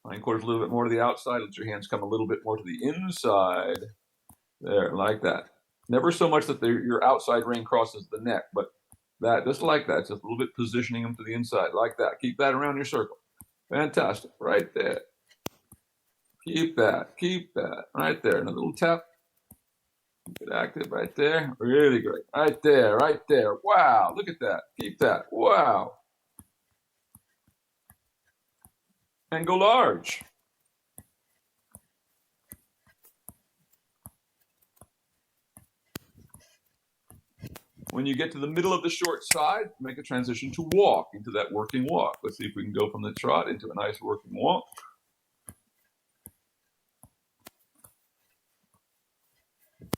Hindquarters a little bit more to the outside. Let your hands come a little bit more to the inside. There, like that. Never so much that your outside rein crosses the neck, but that, just like that. Just a little bit positioning them to the inside, like that. Keep that around your circle. Fantastic. Right there. Keep that. Keep that. Right there. Another little tap. Keep it active right there. Really great. Right there. Right there. Wow. Look at that. Keep that. Wow. And go large. When you get to the middle of the short side, make a transition to walk, into that working walk. Let's see if we can go from the trot into a nice working walk.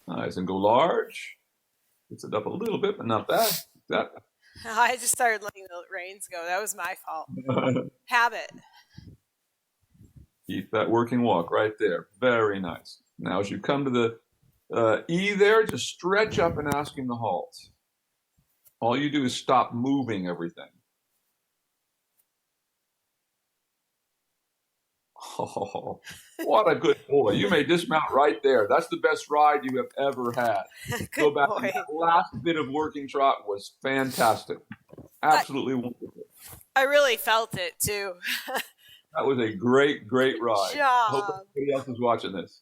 Nice, and go large. Gets it up a little bit, but not bad. That. I just started letting the reins go. That was my fault. Habit. Keep that working walk right there. Very nice. Now, as you come to the E there, just stretch up and ask him to halt. All you do is stop moving everything. Oh, what a good boy. You may dismount right there. That's the best ride you have ever had. Go back. That last bit of working trot was fantastic. Absolutely wonderful. I really felt it, too. That was a great, great ride. Good job. Hope everybody else is watching this.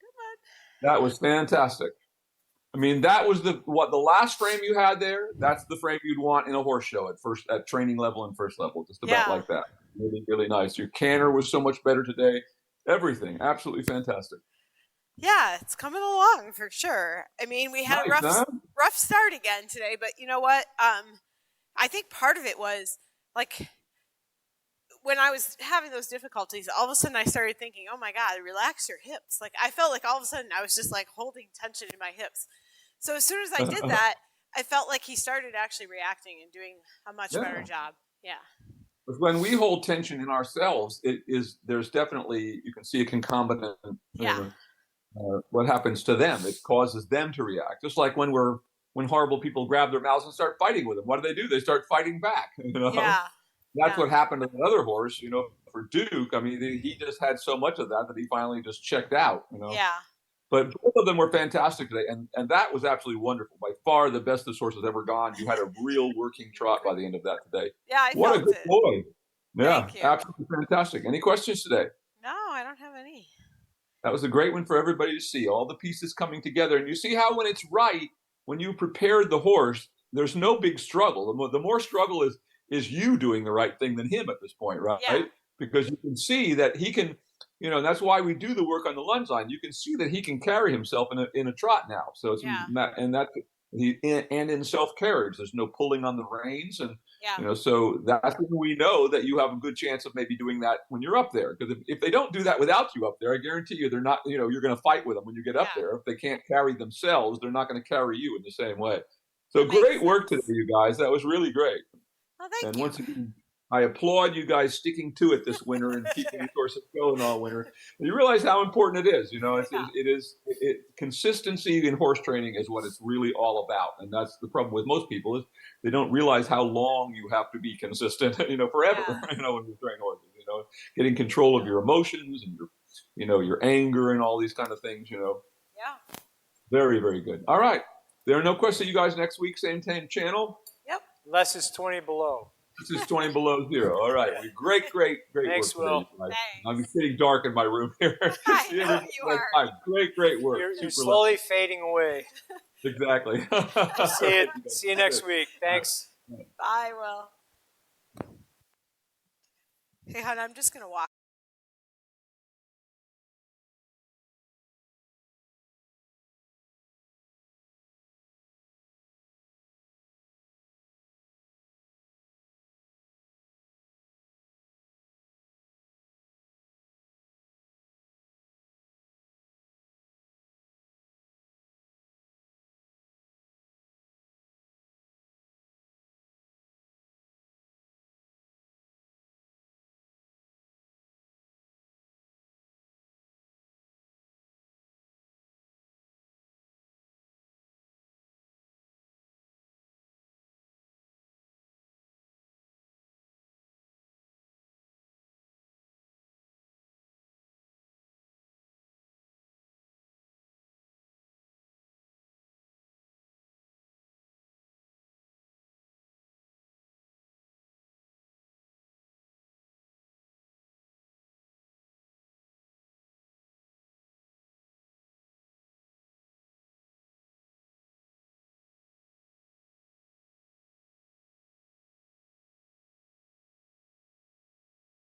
Good. That was fantastic. I mean, that was the last frame you had there. That's the frame you'd want in a horse show at training level and first level, just about like that. Really, really nice. Your canter was so much better today. Everything, absolutely fantastic. Yeah, it's coming along for sure. I mean, we had a rough start again today, but you know what? I think part of it was like when I was having those difficulties, all of a sudden I started thinking, oh my God, relax your hips. Like I felt like all of a sudden I was just like holding tension in my hips. So as soon as I did that, I felt like he started actually reacting and doing a much better job. Yeah. When we hold tension in ourselves, there's definitely, you can see a concomitant. Yeah. What happens to them? It causes them to react. Just like when horrible people grab their mouths and start fighting with them. What do? They start fighting back. Yeah. That's what happened to the other horse. For Duke. I mean, he just had so much of that he finally just checked out. Yeah. But both of them were fantastic today, and that was absolutely wonderful. By far the best this horse has ever gone. You had a real working trot by the end of that today. Yeah, I What a felt good it. boy. Yeah, Thank you. absolutely fantastic. Any questions today? No, I don't have any. That was a great one for everybody to see, all the pieces coming together. And you see how when it's right, when you prepared the horse, there's no big struggle. The more struggle is you doing the right thing than him at this point, right? Yeah. Because you can see that he can, and that's why we do the work on the lunge line. You can see that he can carry himself in a trot now. So it's and in self carriage, there's no pulling on the reins, and so that's when we know that you have a good chance of maybe doing that when you're up there. Because if they don't do that without you up there, I guarantee you they're not. You're going to fight with them when you get up there. If they can't carry themselves, they're not going to carry you in the same way. So great work today, you guys. That was really great. Oh, thank you. Once again, I applaud you guys sticking to it this winter and keeping the horses going all winter. And you realize how important it is. Consistency in horse training is what it's really all about. And that's the problem with most people is they don't realize how long you have to be consistent, forever, when you train horses, getting control of your emotions and your anger and all these kind of things, Yeah. Very, very good. All right. There are no questions. You guys next week, same channel? Yep. Unless it's 20 below. This is 20 below zero. All right. Great Thanks, work Will. today. Thanks. I'm getting dark in my room here. I know you are. Great work. You're slowly fading away. Exactly. See you next week. Thanks. Bye, Will. Hey, hon, I'm just going to walk.